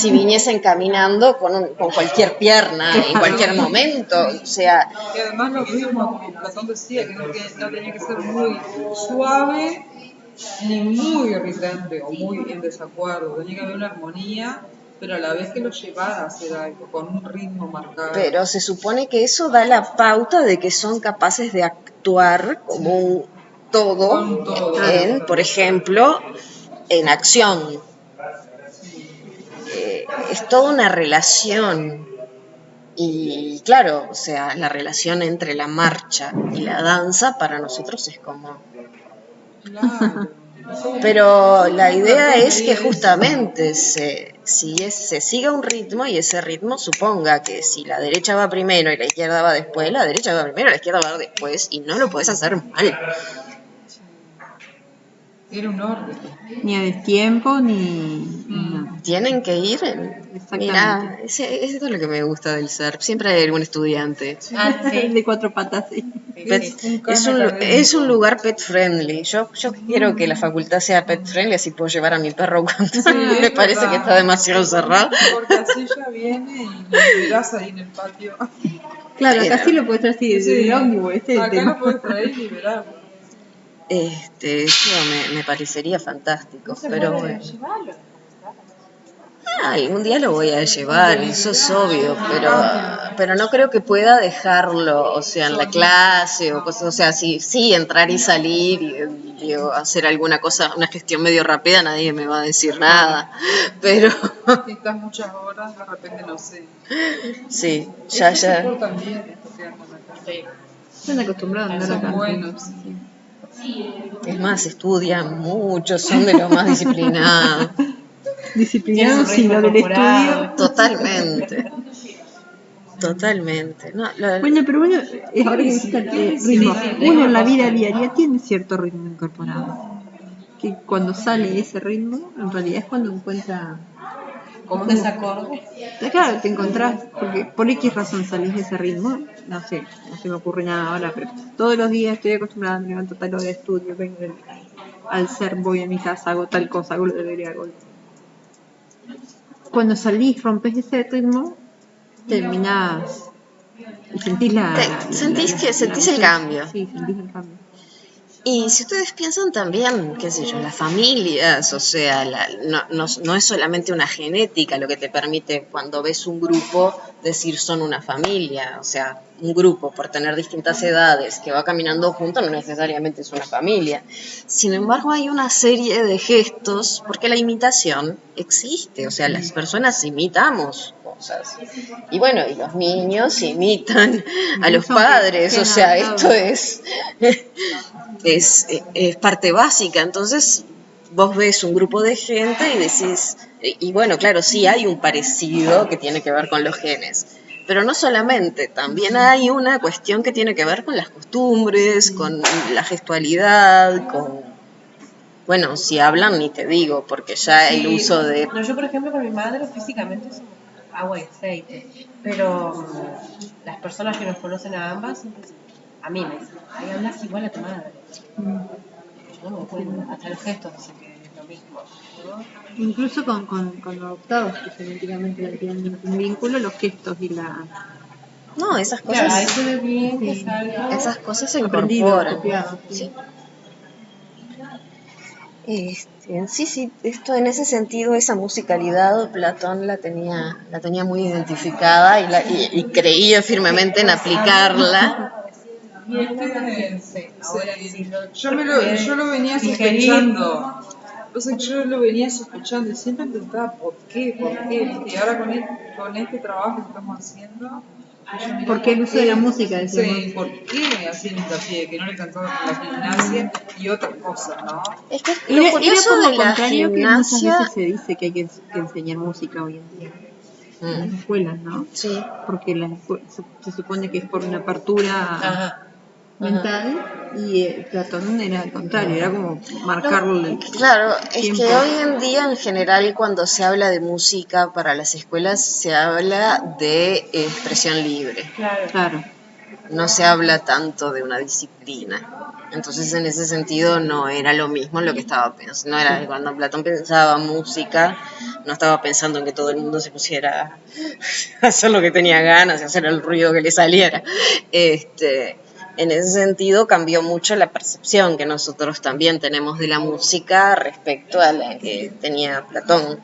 viniesen caminando con cualquier pierna en cualquier momento. O sea, Y además los ritmos, como Platón decía, que no tenía que ser muy suave ni muy irritante o muy en desacuerdo. Tenía que haber una armonía, pero a la vez que lo llevara a hacer algo, con un ritmo marcado. Pero se supone que eso da la pauta de que son capaces de actuar como un todo, por ejemplo, en acción. Es toda una relación. Y claro, o sea, la relación entre la marcha y la danza para nosotros es como... Claro. Pero la idea es que justamente se siga un ritmo y ese ritmo suponga que si la derecha va primero y la izquierda va después, la derecha va primero y la izquierda va después y no lo puedes hacer mal. Era un orden. Ni a destiempo, ni nada. Tienen que ir Mira, eso es lo que me gusta del ser. Siempre hay algún estudiante. De cuatro patas, sí. Es un lugar pet friendly. Yo quiero que la facultad sea pet friendly, así puedo llevar a mi perro cuando me parece que está demasiado cerrado. Porque así ya viene y lo liberás ahí en el patio. Claro, acá sí lo puedes traer así desde el ómnibus. Acá lo puedes traer y liberarlo. Eso me parecería fantástico, pero bueno. Algún día lo voy a llevar, eso es obvio, pero no creo que pueda dejarlo, o sea, en la clase o cosas, o sea, sí, entrar y salir y hacer alguna cosa, una gestión medio rápida, nadie me va a decir nada, pero... Si estás muchas horas, de repente no sé. Sí, ya. Están acostumbrados a andar acá. Son buenos. Es más, estudian mucho, son de los más disciplinados. Disciplinados y lo del estudio. Totalmente. No, Bueno, pero bueno, ahora que dijiste el ritmo, uno en la vida diaria tiene cierto ritmo incorporado. Que cuando sale ese ritmo, en realidad es cuando encuentra... Como un desacorde. Claro, te encontrás, porque por X razón salís de ese ritmo, no se me ocurre nada ahora, pero todos los días estoy acostumbrada, me levanto tal hora de estudio, vengo al ser, voy a mi casa, hago tal cosa, hago lo que debería hacer. Cuando salís, rompes ese ritmo, terminás y sentís sentís el cambio. Sí, sentís el cambio. Y si ustedes piensan también, qué sé yo, las familias, o sea, no es solamente una genética lo que te permite cuando ves un grupo decir son una familia, o sea, un grupo por tener distintas edades que va caminando juntos no necesariamente es una familia. Sin embargo, hay una serie de gestos, porque la imitación existe, o sea, las personas imitamos, cosas. Y bueno, y los niños imitan a los Son padres, que o sea, han esto hablado. es parte básica. Entonces vos ves un grupo de gente y decís, y bueno, claro, sí hay un parecido que tiene que ver con los genes, pero no solamente, también hay una cuestión que tiene que ver con las costumbres, con la gestualidad, con, bueno, si hablan ni te digo, porque ya el Sí, uso de... no, yo por ejemplo con mi madre físicamente somos agua y aceite, pero las personas que nos conocen a ambas, a mí me dicen, ay, hablas igual a tu madre. Yo no me acuerdo, hasta los gestos dicen que es lo mismo, ¿no? Incluso con adoptados que genéticamente tienen un vínculo, los gestos y la No, esas Claro, ahí cosas, se ve bien que Sí. es algo esas cosas se aprendido, incorporan. copiado. Sí. Sí, esto en ese sentido, esa musicalidad, Platón la tenía muy identificada y creía firmemente en aplicarla. bien naciente. Ahora sí lo Yo lo venía sospechando. O sea, yo lo venía sospechando y siempre intentaba, ¿por qué? ¿Viste? Y ahora con este trabajo que estamos haciendo, yo miré Porque el por uso de la qué. música, decíamos. Sí, ¿por qué hacía hincapié? Que no le cantaba con la gimnasia y otras cosas, ¿no? Es que Era, lo era curioso por lo de la contrario que muchas gimnasia, veces se dice que hay que enseñar música hoy en día en las escuelas, ¿no? sí, Porque se supone que es por una apertura Ajá. mental y Platón era al contrario, era como marcarle el claro, es tiempo. que hoy en día en general cuando se habla de música para las escuelas se habla de expresión libre. Claro. No se habla tanto de una disciplina. Entonces, en ese sentido, no era lo mismo lo que estaba pensando. No era cuando Platón pensaba música, no estaba pensando en que todo el mundo se pusiera a hacer lo que tenía ganas y hacer el ruido que le saliera. En ese sentido, cambió mucho la percepción que nosotros también tenemos de la música respecto a la que tenía Platón.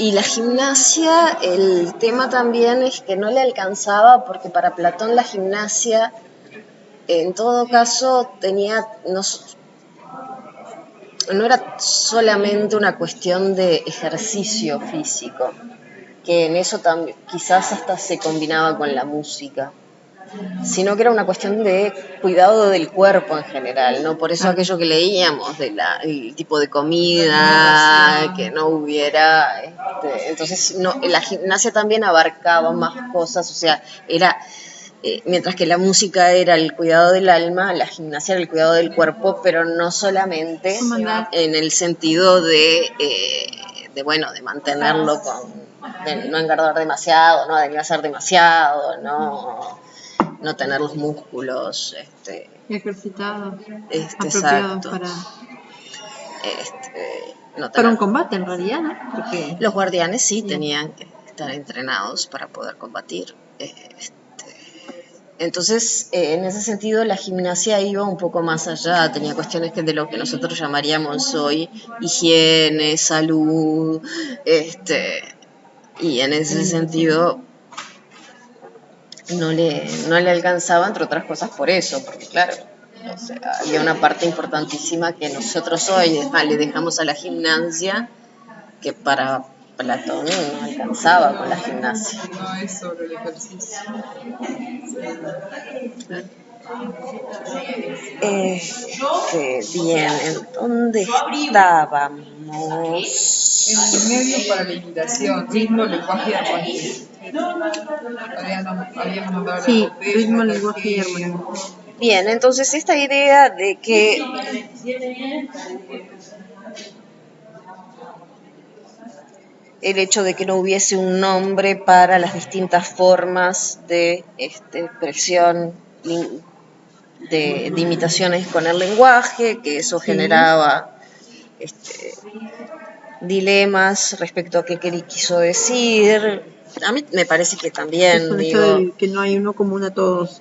Y la gimnasia, el tema también es que no le alcanzaba porque para Platón la gimnasia, en todo caso, no era solamente una cuestión de ejercicio físico, que en eso también quizás hasta se combinaba con la música, sino que era una cuestión de cuidado del cuerpo en general, ¿no? Por eso aquello que leíamos del tipo de comida, que no hubiera... entonces, la gimnasia también abarcaba más cosas, o sea, era... mientras que la música era el cuidado del alma, la gimnasia era el cuidado del cuerpo, pero no solamente en el sentido de mantenerlo de no engordar demasiado, no adelgazar demasiado, no tener los músculos Ejercitados, apropiados exactos. No para un tener... combate en realidad, ¿no? Porque Los guardianes sí tenían que estar entrenados para poder combatir. Entonces, en ese sentido, la gimnasia iba un poco más allá, tenía cuestiones de lo que nosotros llamaríamos hoy higiene, salud, y en ese sentido no le alcanzaba, entre otras cosas, por eso, porque claro, o sea, había una parte importantísima que nosotros hoy le dejamos a la gimnasia, que para Platón no alcanzaba con la gimnasia. No es sobre el ejercicio. Bien, ¿en dónde estábamos? En medios para la imitación, ritmo, lenguaje y armonía. Habíamos mandado sí, la botella, ritmo, la lenguaje y tarjeta. armonía. Bien, entonces esta idea de que el hecho de que no hubiese un nombre para las distintas formas de expresión de imitaciones con el lenguaje, que eso generaba dilemas respecto a qué quiso decir. A mí me parece que también, Con esto de que no hay uno común a todos.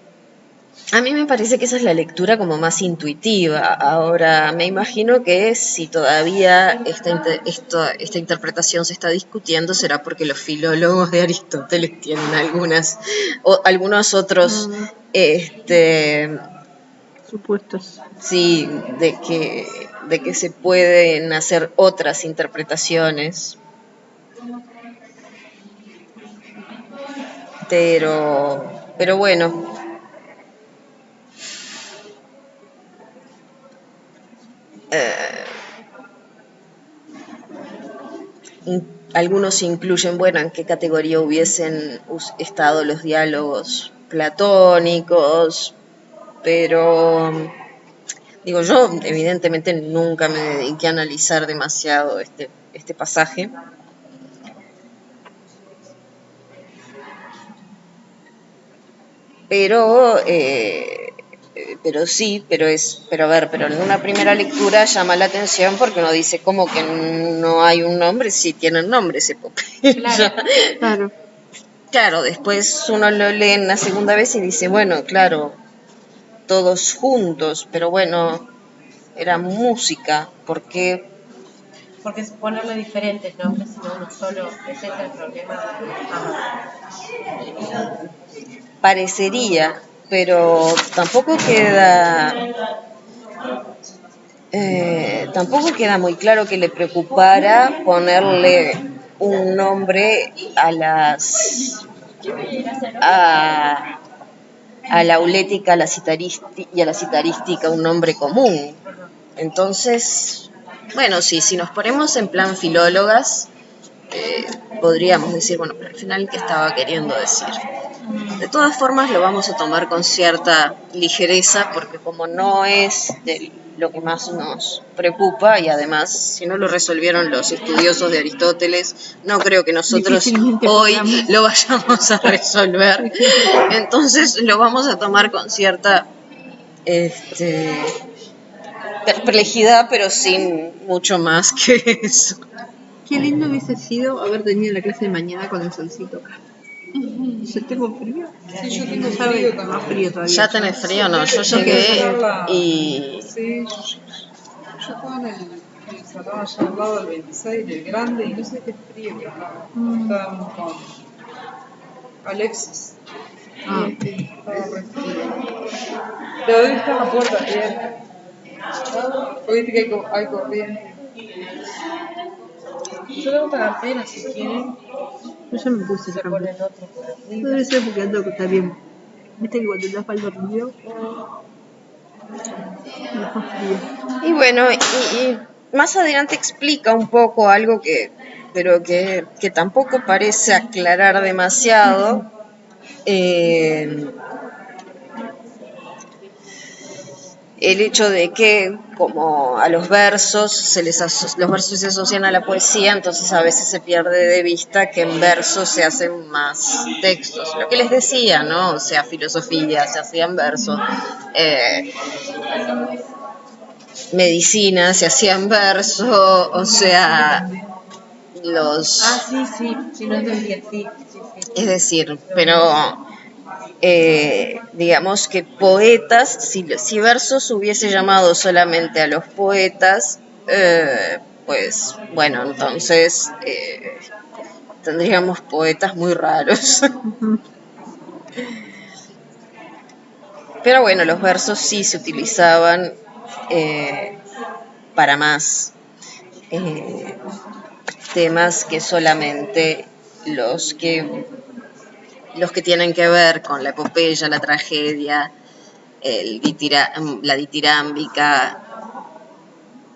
A mí me parece que esa es la lectura como más intuitiva. Ahora, me imagino que si todavía esta interpretación se está discutiendo, será porque los filólogos de Aristóteles tienen algunos otros Supuestos. sí, de que se pueden hacer otras interpretaciones, pero bueno, algunos incluyen, bueno, en qué categoría hubiesen estado los diálogos platónicos, pero digo, yo evidentemente nunca me dediqué a analizar demasiado este pasaje. Pero sí, pero a ver, pero en una primera lectura llama la atención porque uno dice, ¿cómo que no hay un nombre? Sí tienen nombres, epopeya. Claro. Claro, después uno lo lee en la segunda vez y dice, bueno, claro, todos juntos, pero bueno, era música, porque es ponerle diferentes nombres, sino uno solo. Ese es el problema. parecería, pero tampoco queda muy claro que le preocupara ponerle un nombre a la aulética, a la y a la citarística, un nombre común. Entonces, bueno, sí, si nos ponemos en plan filólogas, podríamos decir, bueno, pero al final, ¿qué estaba queriendo decir? De todas formas, lo vamos a tomar con cierta ligereza, porque como no es de lo que más nos preocupa, y además, si no lo resolvieron los estudiosos de Aristóteles, no creo que nosotros hoy lo vayamos a resolver. Entonces, lo vamos a tomar con cierta perplejidad, pero sin mucho más que eso. Qué lindo hubiese sido haber tenido la clase de mañana con el solcito. Yo tengo frío. Sí, yo tengo frío también. Más frío todavía. ¿Ya tenés frío? No, yo llegué y... Sí, yo estaba en el salón allá al lado del 26, del grande, y no sé qué frío que estaba. Estábamos con Alexis. Sí, estaba re frío. Pero hoy está la puerta abierta. Porque viste que hay corriente. Yo tengo otra campera, si quieren. Yo ya me puse esa campera. No debe ser porque ando que está bien. Viste que cuando te falta el frío. Y bueno, y más adelante explica un poco algo pero que tampoco parece aclarar demasiado. El hecho de que como a los versos los versos se asocian a la poesía, entonces a veces se pierde de vista que en versos se hacen más textos. Lo que les decía, ¿no? O sea, filosofía se hacía en verso, medicina se hacía en verso, o sea, los... sí, no entendía, sí. Es decir, pero... digamos que poetas, si versos hubiese llamado solamente a los poetas, pues bueno, entonces tendríamos poetas muy raros. Pero bueno, los versos sí se utilizaban para más temas que solamente los que tienen que ver con la epopeya, la tragedia, la ditirámbica,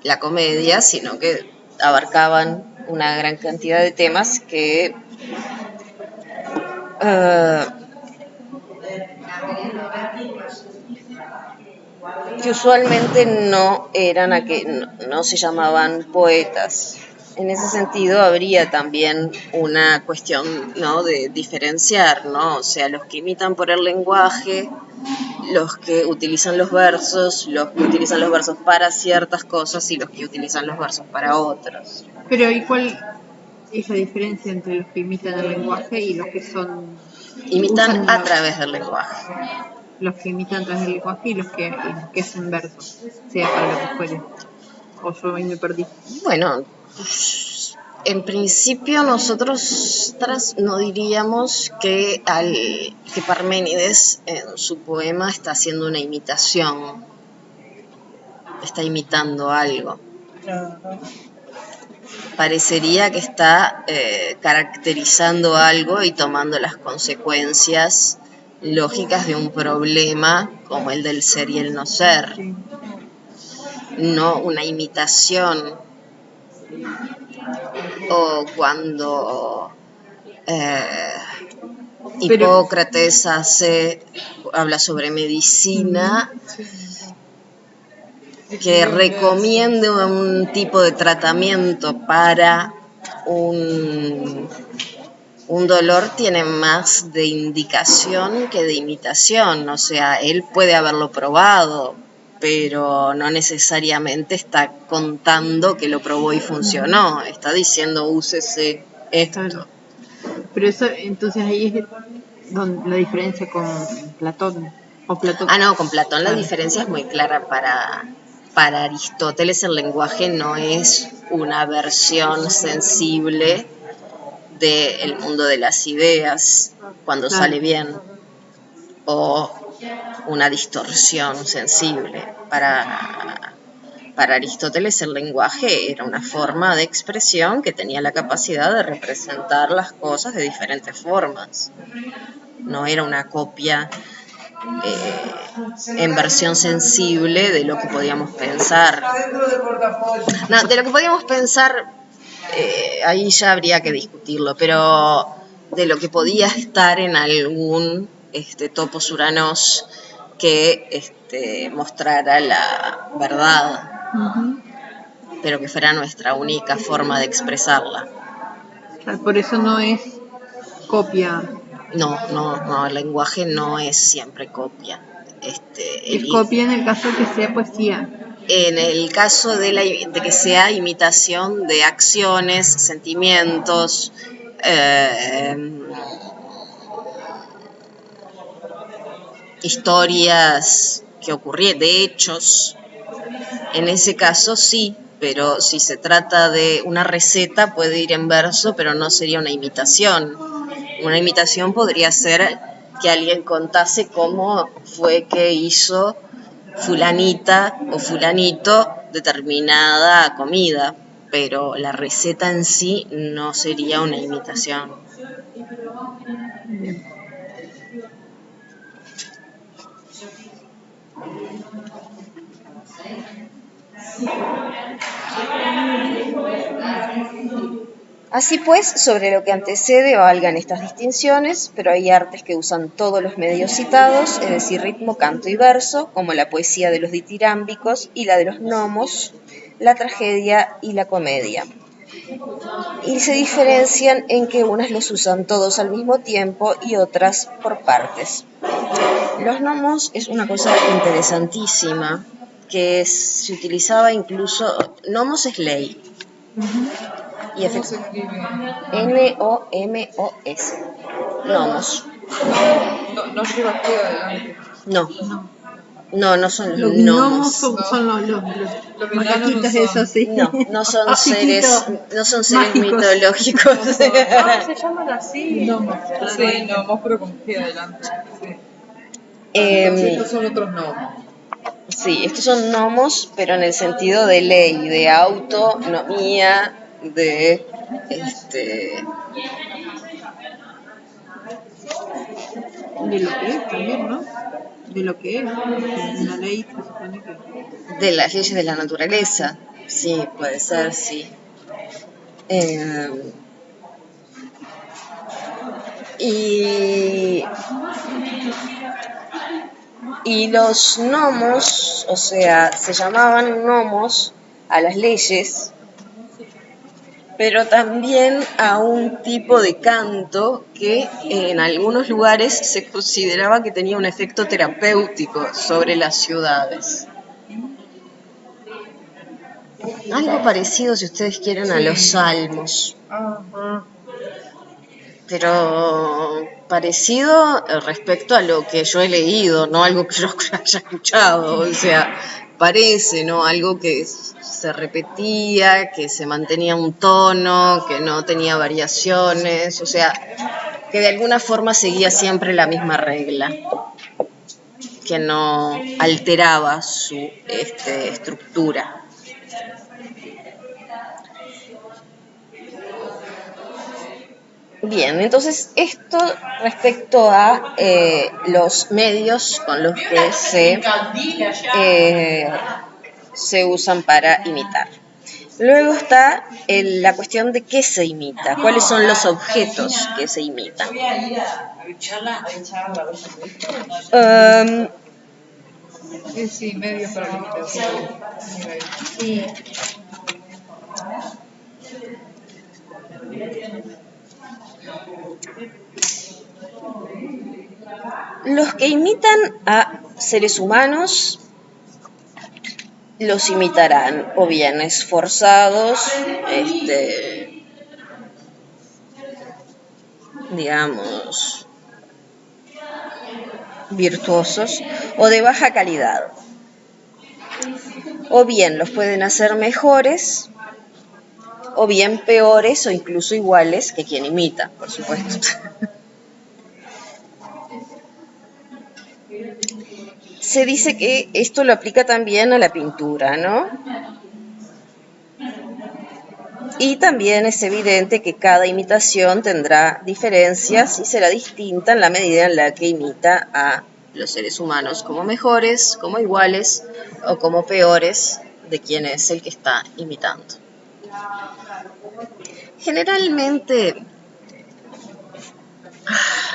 la comedia, sino que abarcaban una gran cantidad de temas que usualmente no se llamaban poetas. En ese sentido habría también una cuestión, ¿no?, de diferenciar, ¿no? O sea, los que imitan por el lenguaje, los que utilizan los versos para ciertas cosas y los que utilizan los versos para otras. Pero ¿y cuál es la diferencia entre los que imitan el lenguaje y los que imitan a través del lenguaje? Los que imitan a través del lenguaje y los que hacen versos, sea para lo que fuere. O yo ahí me perdí. Bueno, en principio nosotros no diríamos que Parménides en su poema está haciendo una imitación. está imitando algo. Ajá. Parecería que está caracterizando algo y tomando las consecuencias lógicas de un problema como el del ser y el no ser, Sí. no una imitación. O cuando Pero- Hipócrates habla sobre medicina, que recomiende un tipo de tratamiento para un dolor, tiene más de indicación que de imitación. O sea, él puede haberlo probado, pero no necesariamente está contando que lo probó y funcionó. Está diciendo, úsese esto. Claro. Pero eso, entonces ahí es donde la diferencia con Platón. O Platón. Ah, no, con Platón la Claro. diferencia es muy clara. Para Aristóteles el lenguaje no es una versión sensible del mundo de las ideas cuando Claro. sale bien, o una distorsión sensible. Para Aristóteles el lenguaje era una forma de expresión que tenía la capacidad de representar las cosas de diferentes formas. No era una copia en versión sensible de lo que podíamos pensar. No, de lo que podíamos pensar, ahí ya habría que discutirlo, pero de lo que podía estar en algún topos uranos que mostrara la verdad, pero que fuera nuestra única forma de expresarla. Claro, por eso no es copia. No, el lenguaje no es siempre copia. Es copia en el caso que sea poesía. En el caso de que sea imitación de acciones, sentimientos, historias que ocurrieron, de hechos, en ese caso sí, pero si se trata de una receta puede ir en verso, pero no sería una imitación. Una imitación podría ser que alguien contase cómo fue que hizo fulanita o fulanito determinada comida, pero la receta en sí no sería una imitación. Así pues, sobre lo que antecede valgan estas distinciones, pero hay artes que usan todos los medios citados, es decir, ritmo, canto y verso, como la poesía de los ditirámbicos y la de los gnomos, la tragedia y la comedia. Y se diferencian en que unas los usan todos al mismo tiempo y otras por partes. Los gnomos es una cosa interesantísima, que se utilizaba incluso, nomos es ley. Y ¿Cómo se escribe? N-O-M-O-S. Nomos. No lleva G adelante. No son Los gnomos. gnomos son los Los macaquitos enanos no son. esos, sí. No son seres, Chiquitos, seres mágicos. mitológicos. Ah, se llaman así. Gnomos. Sí, gnomos, pero con G adelante. Sí. Entonces estos son otros gnomos. Sí, estos son gnomos, pero en el sentido de ley, de autonomía, de De lo que es también, ¿no? De lo que es. Una ley se supone que. de las leyes de la naturaleza. Sí, puede ser, sí. Y los gnomos, o sea, se llamaban gnomos a las leyes, pero también a un tipo de canto que en algunos lugares se consideraba que tenía un efecto terapéutico sobre las ciudades. Algo parecido, si ustedes quieren, a los salmos. Pero parecido respecto a lo que yo he leído, no algo que yo haya escuchado. O sea, parece, ¿no? Algo que se repetía, que se mantenía un tono, que no tenía variaciones, o sea, que de alguna forma seguía siempre la misma regla. que no alteraba su estructura. Bien, entonces esto respecto a los medios con los que se usan para imitar. Luego está la cuestión de qué se imita, cuáles son los objetos que se imitan. Sí, medios para la imitación. Sí. Los que imitan a seres humanos los imitarán o bien esforzados, digamos, virtuosos, o de baja calidad. O bien los pueden hacer mejores, o bien peores o incluso iguales que quien imita, por supuesto. Se dice que esto lo aplica también a la pintura, ¿no? Y también es evidente que cada imitación tendrá diferencias y será distinta en la medida en la que imita a los seres humanos como mejores, como iguales o como peores de quien es el que está imitando. Generalmente,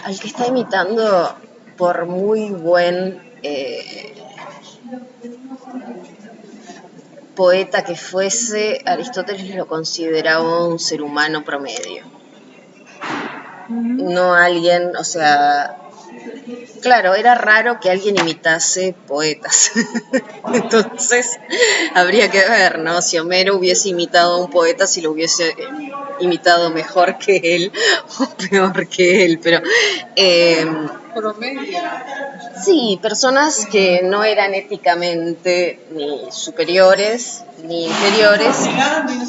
al que está imitando, por muy buen poeta que fuese, Aristóteles lo consideraba un ser humano promedio. No alguien, o sea, claro, era raro que alguien imitase poetas. Entonces, habría que ver, ¿no? Si Homero hubiese imitado a un poeta, si lo hubiese imitado mejor que él o peor que él, pero Promedio. sí, personas que no eran éticamente ni superiores ni inferiores,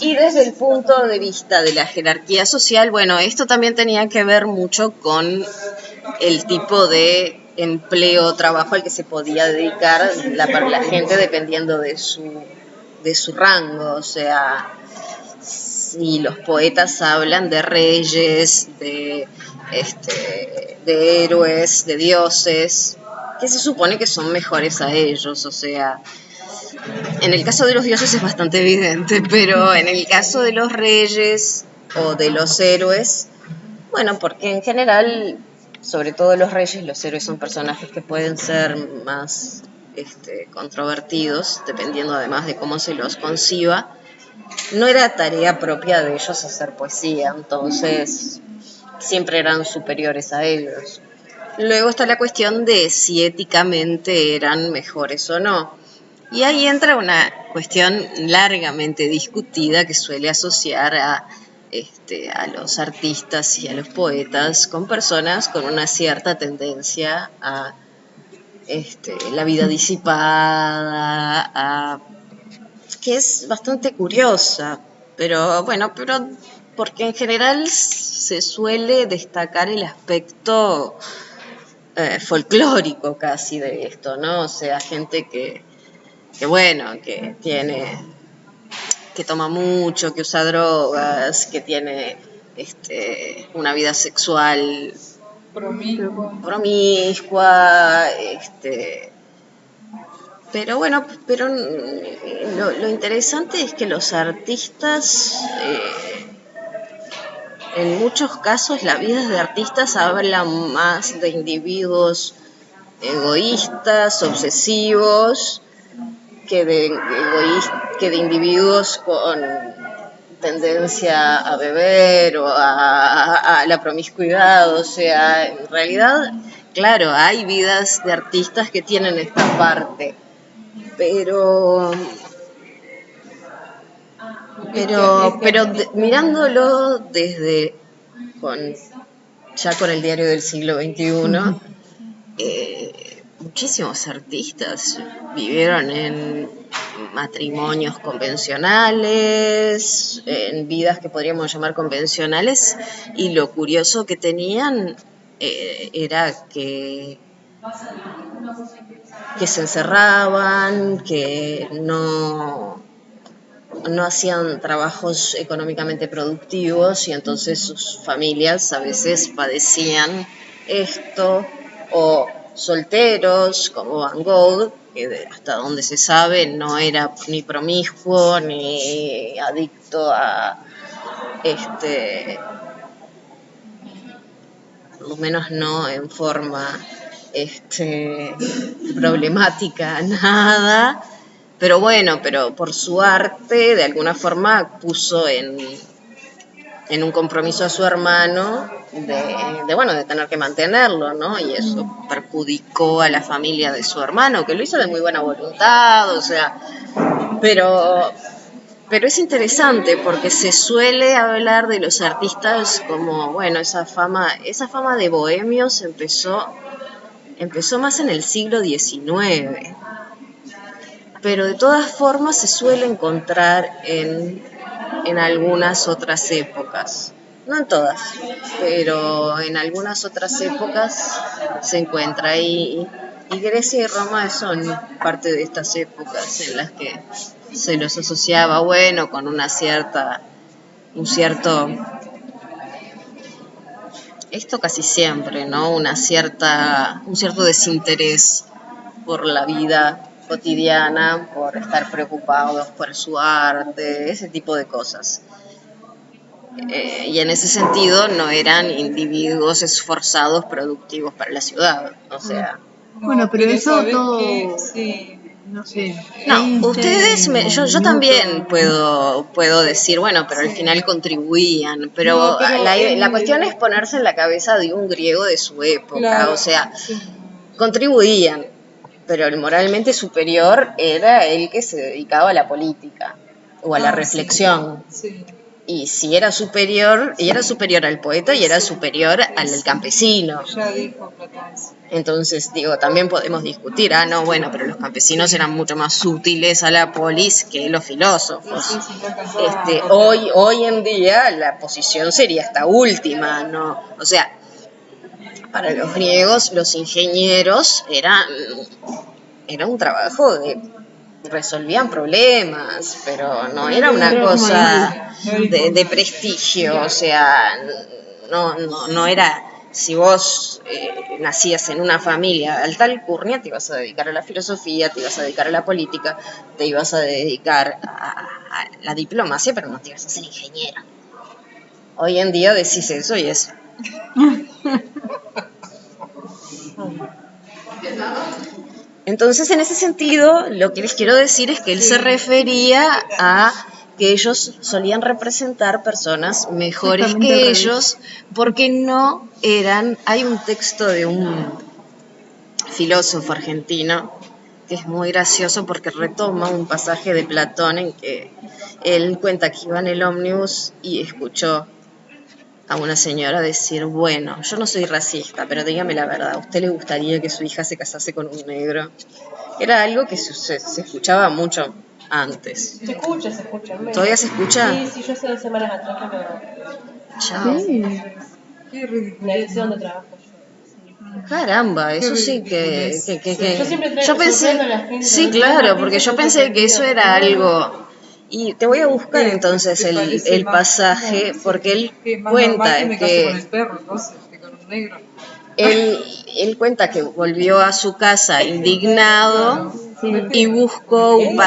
y desde el punto de vista de la jerarquía social, bueno, esto también tenía que ver mucho con el tipo de empleo o trabajo al que se podía dedicar la gente dependiendo de su rango. O sea, si los poetas hablan de reyes, de héroes, de dioses, que se supone que son mejores a ellos. O sea, en el caso de los dioses es bastante evidente, pero en el caso de los reyes o de los héroes, bueno, porque en general, sobre todo los reyes, los héroes son personajes que pueden ser más controvertidos, dependiendo además de cómo se los conciba. No era tarea propia de ellos hacer poesía, entonces siempre eran superiores a ellos. Luego está la cuestión de si éticamente eran mejores o no. Y ahí entra una cuestión largamente discutida que suele asociar a los artistas y a los poetas con personas con una cierta tendencia a la vida disipada, que es bastante curiosa, pero bueno, porque en general se suele destacar el aspecto folclórico casi de esto, ¿no? O sea, gente que toma mucho, que usa drogas, que tiene una vida sexual promiscua, pero lo interesante es que los artistas, en muchos casos las vidas de artistas hablan más de individuos egoístas, obsesivos, que de individuos con tendencia a beber o a la promiscuidad. O sea, en realidad, claro, hay vidas de artistas que tienen esta parte, pero mirándolo ya con el diario del siglo XXI, muchísimos artistas vivieron en matrimonios convencionales, en vidas que podríamos llamar convencionales, y lo curioso que tenían era que que se encerraban, que no hacían trabajos económicamente productivos y entonces sus familias a veces padecían esto, o solteros como Van Gogh, que hasta donde se sabe no era ni promiscuo ni adicto a por lo menos no en forma problemática, nada. Pero bueno, pero por su arte, de alguna forma puso en un compromiso a su hermano de tener que mantenerlo, ¿no? Y eso perjudicó a la familia de su hermano, que lo hizo de muy buena voluntad, o sea, pero es interesante porque se suele hablar de los artistas como, bueno, esa fama de bohemios empezó más en el siglo XIX. Pero de todas formas se suele encontrar en algunas otras épocas. No en todas, pero en algunas otras épocas se encuentra. Y Grecia y Roma son parte de estas épocas en las que se los asociaba, bueno, con un cierto, esto casi siempre, ¿no? Un cierto desinterés por la vida cotidiana, por estar preocupados por su arte, ese tipo de cosas. Y en ese sentido no eran individuos esforzados, productivos para la ciudad, o sea... Bueno, pero eso todo... Sí. No sé. No, ustedes, yo también puedo decir, bueno, pero al final contribuían, pero la cuestión es ponerse en la cabeza de un griego de su época, Claro, o sea, sí. contribuían, pero el moralmente superior era el que se dedicaba a la política o a la reflexión. Sí. Y si era superior, y era superior al poeta y era superior al campesino. Ya dijo Platón. Entonces, también podemos discutir, no, bueno, pero los campesinos eran mucho más útiles a la polis que los filósofos. Hoy en día la posición sería esta última, ¿no? O sea, para los griegos, los ingenieros era un trabajo resolvían problemas, pero no era una cosa de prestigio, o sea, no era, si vos nacías en una familia alta alcurnia, te ibas a dedicar a la filosofía, te ibas a dedicar a la política, te ibas a dedicar a la diplomacia, pero no te ibas a ser ingeniero. Hoy en día decís eso y es... Entonces, en ese sentido, lo que les quiero decir es que él se refería a que ellos solían representar personas mejores que ellos, porque no eran... Hay un texto de un filósofo argentino que es muy gracioso porque retoma un pasaje de Platón en que él cuenta que iba en el ómnibus y escuchó a una señora decir, bueno, yo no soy racista, pero dígame la verdad, ¿a usted le gustaría que su hija se casase con un negro? Era algo que se escuchaba mucho antes. Se escucha. ¿Todavía se escucha? Sí, yo hace 2 semanas atrás que lo... Chao. Sí. Qué ridículo. La edición donde trabajo yo. Caramba, eso sí que... Yo siempre Yo pensé... sorprendo a la gente. Sí, claro, porque yo pensé que eso era algo... Y te voy a buscar entonces el pasaje, porque él cuenta que él cuenta que volvió a su casa indignado y buscó un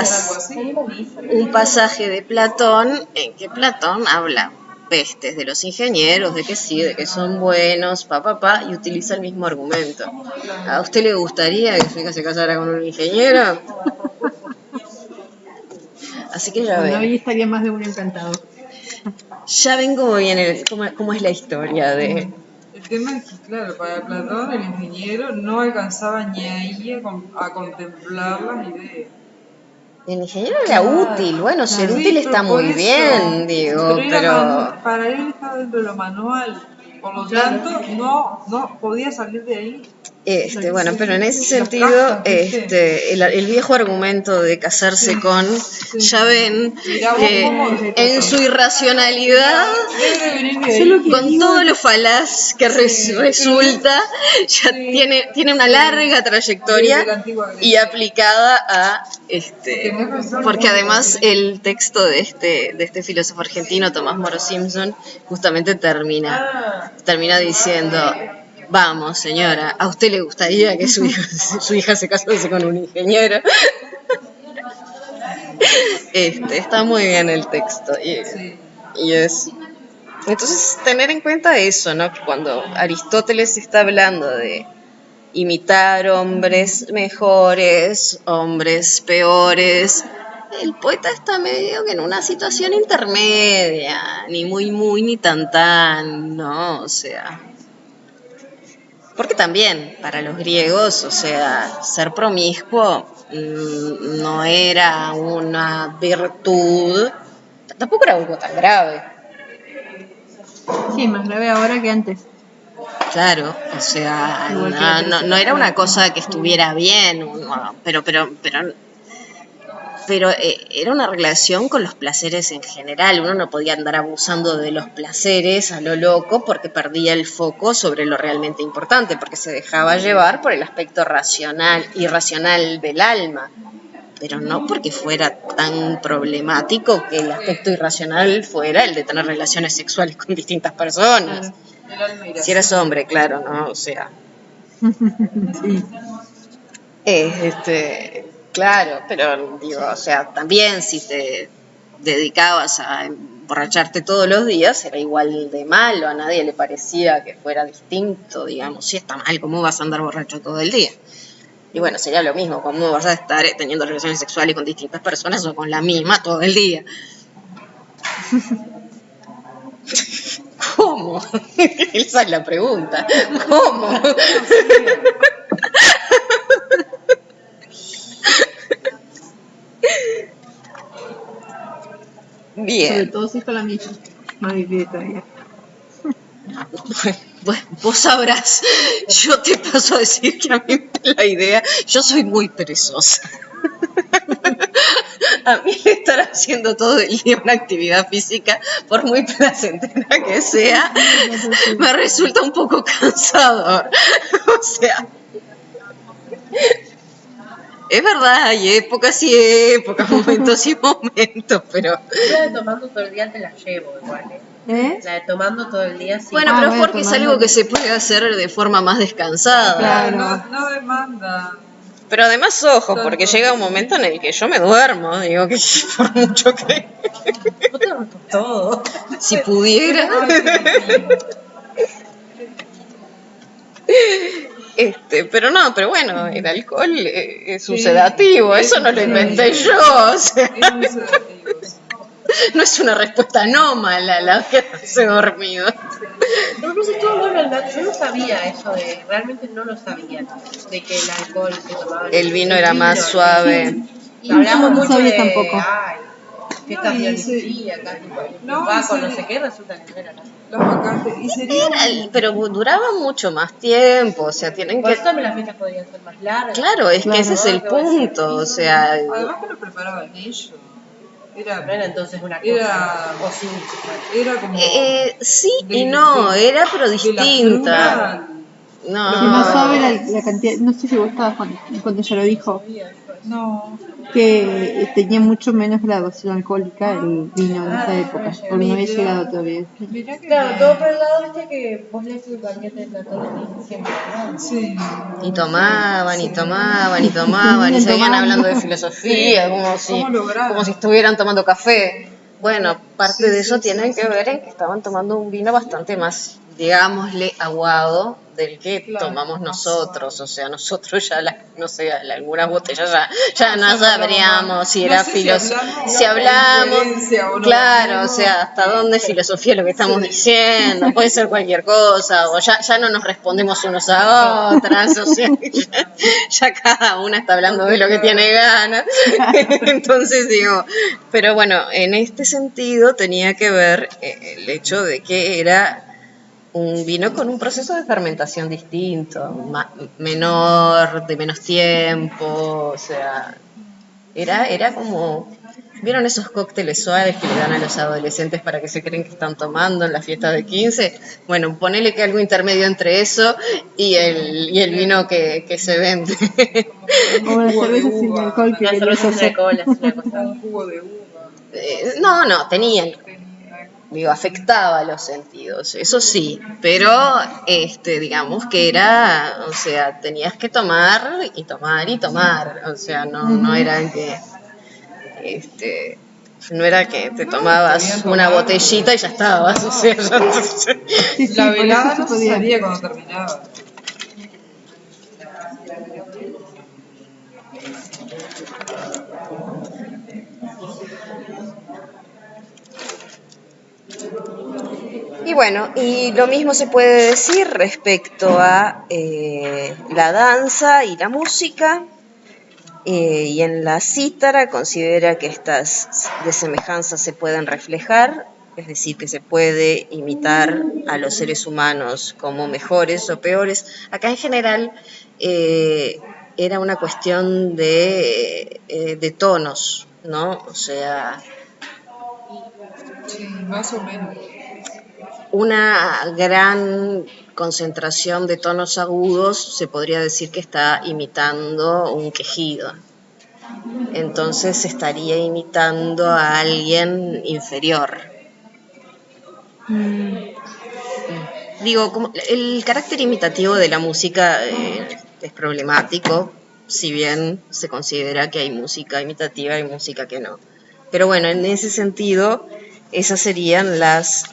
pasaje de Platón en que Platón habla pestes de los ingenieros, de que sí, de que son buenos, y utiliza el mismo argumento. ¿A usted le gustaría que su hija se casara con un ingeniero? Así que ya ven. Ahí estaría más de uno encantado. Ya ven cómo es la historia de... El tema es que, claro, para Platón el ingeniero no alcanzaba ni ahí a contemplar las ideas. El ingeniero era útil, bueno, ser útil está muy bien, digo, pero... Para él estaba dentro de lo manual, por lo tanto no podía salir de ahí. Bueno, pero en ese sentido, el viejo argumento de casarse con, ya ven que en su irracionalidad, con todo lo falaz que resulta, ya tiene una larga trayectoria y aplicada a porque además el texto de este filósofo argentino, Tomás Moro Simpson, justamente termina diciendo: vamos, señora, ¿a usted le gustaría que su hija se casase con un ingeniero? Está muy bien el texto. Y es... Entonces, tener en cuenta eso, ¿no? Cuando Aristóteles está hablando de imitar hombres mejores, hombres peores, el poeta está medio que en una situación intermedia, ni muy, muy, ni tan, ¿no? O sea... Porque también, para los griegos, o sea, ser promiscuo no era una virtud, tampoco era algo tan grave. Sí, más grave ahora que antes. Claro, o sea, no era una cosa que estuviera bien, pero era una relación con los placeres en general. Uno no podía andar abusando de los placeres a lo loco porque perdía el foco sobre lo realmente importante, porque se dejaba llevar por el aspecto irracional del alma, pero no porque fuera tan problemático que el aspecto irracional fuera el de tener relaciones sexuales con distintas personas. Si eras hombre, claro, ¿no? O sea... Sí. Claro, pero digo, o sea, también si te dedicabas a emborracharte todos los días, era igual de malo, a nadie le parecía que fuera distinto, digamos, si está mal, ¿cómo vas a andar borracho todo el día? Y bueno, sería lo mismo, ¿cómo vas a estar teniendo relaciones sexuales con distintas personas o con la misma todo el día? ¿Cómo? Esa es la pregunta. ¿Cómo? Bien. Sobre todo si es con la misma. Más difícil todavía. Bueno, vos sabrás, yo te paso a decir que a mí la idea, yo soy muy perezosa. A mí estar haciendo todo el día una actividad física, por muy placentera que sea, me resulta un poco cansador. O sea, es verdad, hay épocas y épocas, momentos y momentos, pero... La de tomando todo el día te la llevo igual, La de tomando todo el día sí. Bueno, pero es porque es algo que se puede hacer de forma más descansada. Claro. No demanda. Pero además, ojo, porque llega un momento en el que yo me duermo, digo que por mucho que... Vos te rompes todo. Si pudiera... pero bueno, el alcohol es un sedativo, eso no lo inventé yo, o sea, no es una respuesta anómala la que hace dormido. No, no sé, estuvo bueno el dato. Yo no sabía eso realmente no lo sabía, de que el alcohol que tomaban. El vino era más suave. Y hablamos no mucho sabía de, tampoco. ay, fiestas dionisíacas, no sé qué, resulta que no era nada. Los vacantes. Y sería... Pero duraba mucho más tiempo, o sea, tienen Por que... eso también las fiestas podrían ser más largas. Claro, es que ese es el punto, o sea... Además que lo preparaban ellos. No era entonces una cosa. Era... O sí, Era como... sí y no, era pero distinta. No. Que más sabe la cantidad, no sé si vos estabas cuando ella lo dijo, No. que tenía mucho menos graduación alcohólica el vino en esa época, porque no había llegado todavía. Mirá que Claro, todo por el lado viste que vos lees el banquete de Platón y siempre. sí. Y tomaban, y seguían hablando de filosofía, como si estuvieran tomando café. Bueno, parte de eso tiene que ver en que estaban tomando un vino bastante más, digámosle, aguado del que tomamos nosotros. O sea, nosotros ya, no sé, algunas botellas ya no sabríamos si era filosofía. Si hablamos, claro, o sea, hasta dónde es filosofía lo que estamos diciendo, puede ser cualquier cosa, o ya no nos respondemos unos a otras, o sea, ya cada una está hablando de lo que tiene ganas. Entonces digo, pero bueno, en este sentido tenía que ver el hecho de que era un vino con un proceso de fermentación distinto, menor, de menos tiempo, o sea, era como, ¿vieron esos cócteles suaves que le dan a los adolescentes para que se creen que están tomando en las fiestas de 15? Bueno, ponele que algo intermedio entre eso y el vino que se vende. O la cerveza sin alcohol que La querías cerveza sin hacer. alcohol es una cosa. Un jugo de uva. No, tenían, digo, afectaba los sentidos, eso sí, pero digamos que era, o sea, tenías que tomar y tomar y tomar, o sea, no era que, no era que te tomabas podían una tomar. botellita y ya estabas, o sea, Sí, sí, La por eso velada se no se podía. sabía cuando terminaba. Y bueno, y lo mismo se puede decir respecto a la danza y la música. Y en la cítara considera que estas desemejanzas se pueden reflejar, es decir, que se puede imitar a los seres humanos como mejores o peores. Acá en general era una cuestión de tonos, ¿no? O sea, Sí, más o menos. una gran concentración de tonos agudos se podría decir que está imitando un quejido. Entonces estaría imitando a alguien inferior. Digo, como el carácter imitativo de la música es problemático, si bien se considera que hay música imitativa y música que no. Pero bueno, en ese sentido, esas serían las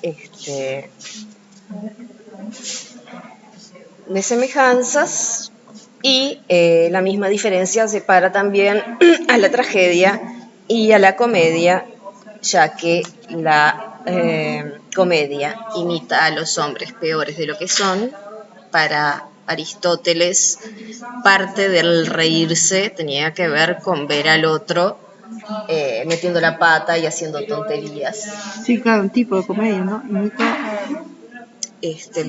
desemejanzas y la misma diferencia separa también a la tragedia y a la comedia, ya que la comedia imita a los hombres peores de lo que son. Para Aristóteles, parte del reírse tenía que ver con ver al otro metiendo la pata y haciendo tonterías. Sí, claro, un tipo de comedia, ¿no? Imita.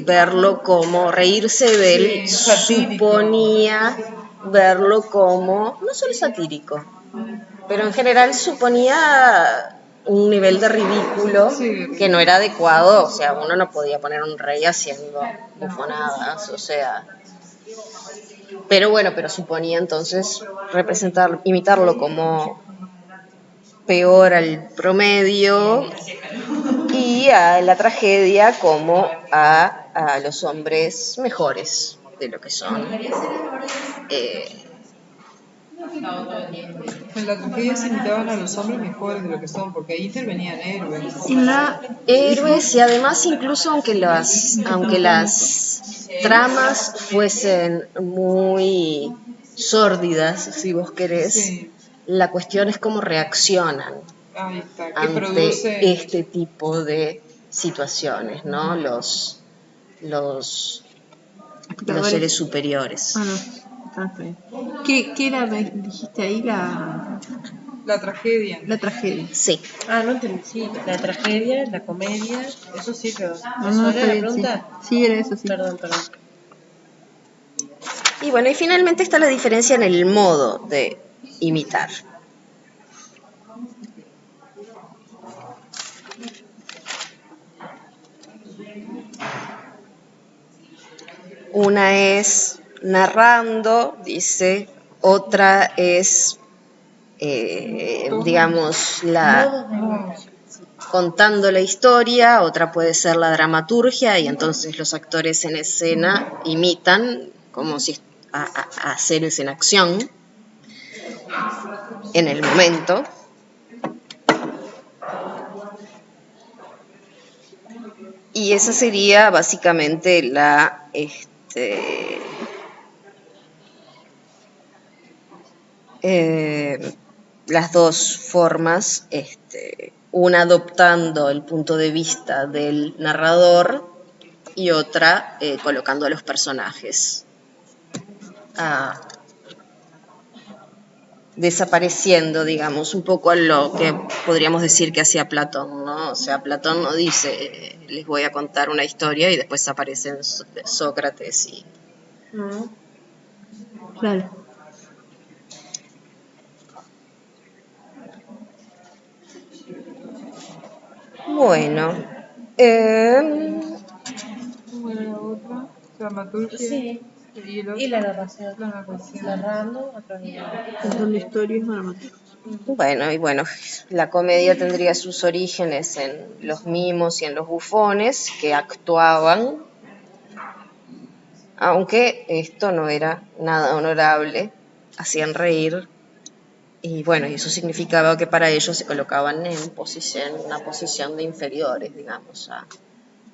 Verlo como reírse de él, Sí, satírico. suponía verlo como no solo satírico, pero en general suponía un nivel de ridículo Sí. que no era adecuado, o sea, uno no podía poner un rey haciendo bufonadas, o sea, pero bueno, pero suponía entonces imitarlo como peor al promedio y a la tragedia como a los hombres mejores de lo que son. En la tragedia se imitaban a los hombres mejores de lo que son, porque ahí intervenían héroes. En la. Héroes y además incluso aunque las tramas fuesen muy sórdidas, si vos querés, Sí. la cuestión es cómo reaccionan Ahí está, que ante produce. este tipo de situaciones, ¿no? Los seres superiores. Ah, no. Está bien. ¿Qué era, dijiste ahí, la La tragedia. Sí. Ah, no entendí. Sí, la tragedia, la comedia, eso sí, pero. No, ¿Eso no, era está la bien, sí. pregunta? Sí, era eso, sí. Perdón. Y bueno, y finalmente está la diferencia en el modo de imitar. Una es narrando, dice, otra es, digamos, contando la historia, otra puede ser la dramaturgia, y entonces los actores en escena imitan como si a seres en acción en el momento. Y esa sería básicamente las dos formas, una adoptando el punto de vista del narrador y otra colocando a los personajes desapareciendo, digamos, un poco a lo que podríamos decir que hacía Platón, ¿no? O sea, Platón no dice, les voy a contar una historia y después aparecen Sócrates y... Claro. Bueno, Bueno, la otra, dramaturgia. Sí. Y el otro, Y la narración. la narración. Narrando a través de Contando historias dramáticas. bueno, y bueno, la comedia tendría sus orígenes en los mimos y en los bufones que actuaban, aunque esto no era nada honorable, hacían reír, y bueno, y eso significaba que para ellos se colocaban en una posición de inferiores, digamos,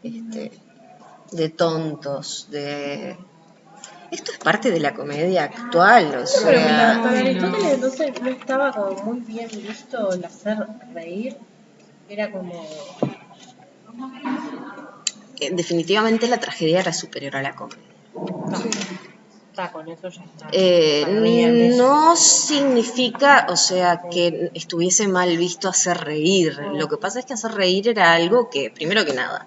de tontos, de... Esto es parte de la comedia actual, o Pero sea... para Aristóteles entonces no estaba como muy bien visto el hacer reír. Era como... definitivamente la tragedia era superior a la comedia. Está, con eso ya está. Para mí, al menos. No significa, o sea, que estuviese mal visto hacer reír. Lo que pasa es que hacer reír era algo que, primero que nada,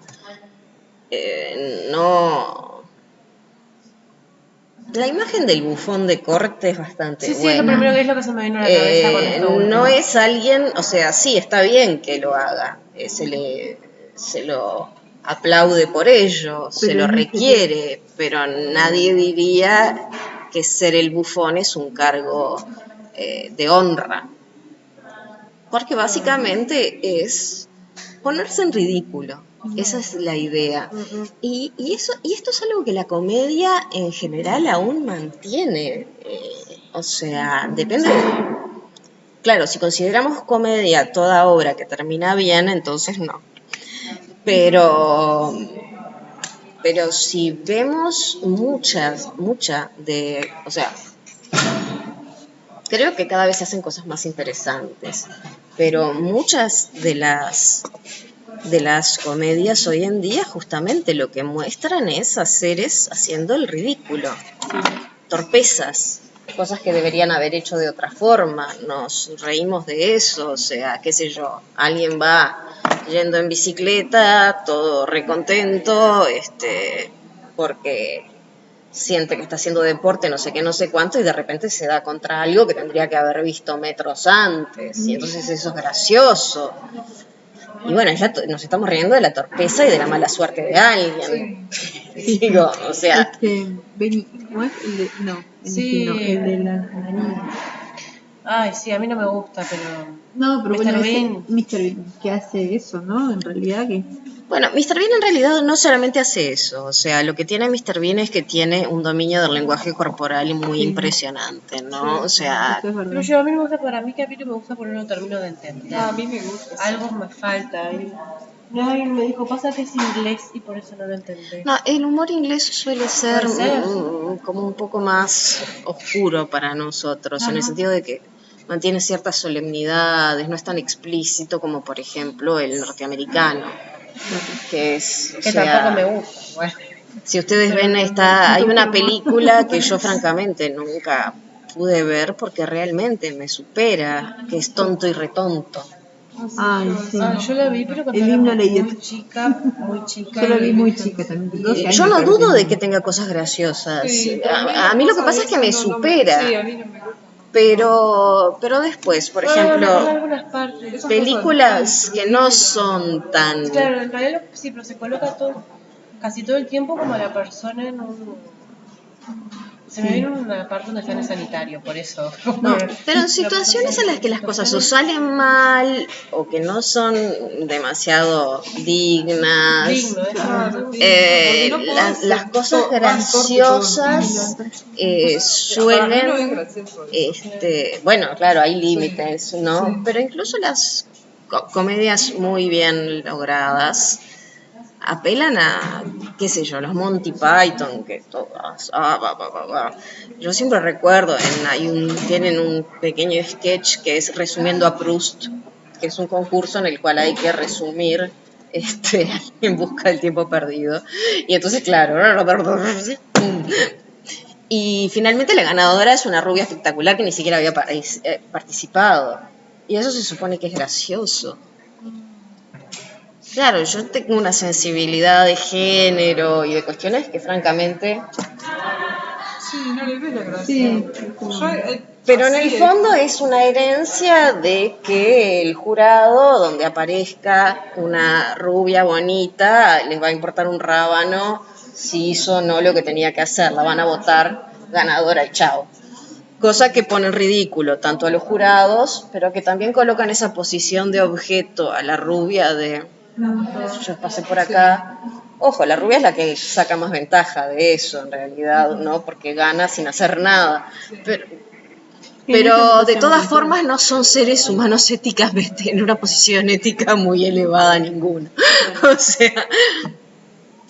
no... La imagen del bufón de corte es bastante Sí, sí, buena. es lo primero que es lo que se me vino a la cabeza con esto último. No es alguien, o sea, sí, está bien que lo haga, se lo aplaude por ello, se lo requiere, pero nadie diría que ser el bufón es un cargo de honra, porque básicamente es ponerse en ridículo. Esa es la idea. Y esto es algo que la comedia en general aún mantiene. O sea, depende. Claro, si consideramos comedia toda obra que termina bien, entonces no. Pero si vemos mucha de... O sea, creo que cada vez se hacen cosas más interesantes, pero muchas de las comedias hoy en día justamente lo que muestran es a seres haciendo el ridículo, torpezas, cosas que deberían haber hecho de otra forma, nos reímos de eso, o sea, qué sé yo, alguien va yendo en bicicleta, todo recontento, porque siente que está haciendo deporte, no sé qué, no sé cuánto, y de repente se da contra algo que tendría que haber visto metros antes, y entonces eso es gracioso. Y bueno, ya nos estamos riendo de la torpeza y de la mala suerte de alguien. Sí. Digo, o sea... ¿Cómo es? El de, no, Sí. el de la nariz. Ay, sí, a mí no me gusta, pero... No, pero bueno, Mr. Bean. Mr. Bean, que hace eso, ¿no? En realidad que... Bueno, Mr. Bean en realidad no solamente hace eso, o sea, lo que tiene Mr. Bean es que tiene un dominio del lenguaje corporal muy impresionante, ¿no? Sí, o sea... eso es verdad. Pero yo a mí no me gusta, para mí que a mí no me gusta porque no termino de entender. A mí me gusta. Algo me falta. No, alguien me dijo, pasa que es inglés y por eso no lo entendí. No, el humor inglés suele ser, ¿Puede ser? como un poco más oscuro para nosotros, en el sentido de que mantiene ciertas solemnidades, no es tan explícito como por ejemplo el norteamericano, que es... Que tampoco me gusta. Bueno. Si ustedes ven, hay una película que yo francamente nunca pude ver porque realmente me supera, que es Tonto y Retonto. Ay, sí. Yo la vi, pero cuando El era himno leído. muy chica. Yo la vi muy chica también. 12 años, Yo no creo dudo que- de que tenga cosas graciosas. Sí, A mí lo que pasa es que me supera. Sí, a mí no me gusta. Pero después, por en ejemplo, algunas partes. películas que no son tan... Claro, en realidad sí, pero se coloca casi todo el tiempo como la persona en un... Se me viene una parte donde está en el sanitario, por eso. No, pero en situaciones en las que las cosas o salen mal o que no son demasiado dignas, Digno, las cosas graciosas suelen... bueno, claro, hay límites, ¿no? Pero incluso las comedias muy bien logradas apelan a, qué sé yo, los Monty Python, que todas... Yo siempre recuerdo, tienen un pequeño sketch que es Resumiendo a Proust, que es un concurso en el cual hay que resumir En busca del tiempo perdido. Y entonces, claro, Y finalmente la ganadora es una rubia espectacular que ni siquiera había participado. Y eso se supone que es gracioso. Claro, yo tengo una sensibilidad de género y de cuestiones que francamente... Sí, no le ves la gracia. Sí, Pero en el así fondo es una herencia de que el jurado, donde aparezca una rubia bonita, les va a importar un rábano si hizo o no lo que tenía que hacer. La van a votar ganadora y chao. Cosa que pone en ridículo tanto a los jurados, pero que también coloca en esa posición de objeto a la rubia de... Yo pasé por acá. Ojo, la rubia es la que saca más ventaja de eso, en realidad, ¿no? Porque gana sin hacer nada. Pero de todas formas no son seres humanos éticamente, en una posición ética muy elevada ninguna. O sea,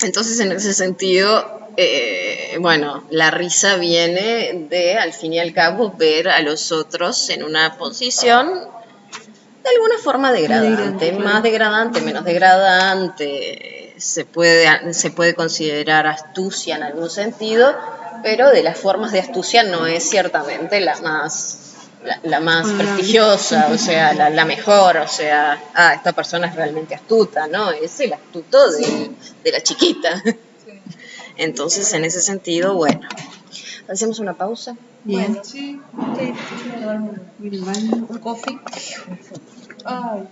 entonces en ese sentido, bueno, la risa viene de, al fin y al cabo, ver a los otros en una posición de alguna forma degradante, más degradante, menos degradante, se puede considerar astucia en algún sentido, pero de las formas de astucia no es ciertamente la más prestigiosa, o sea, la mejor, o sea, esta persona es realmente astuta, ¿no? Es el astuto de la chiquita. Entonces, en ese sentido, bueno, ¿hacemos una pausa? Bien. Sí, sí, sí, Muy bien. un coffee. Ay.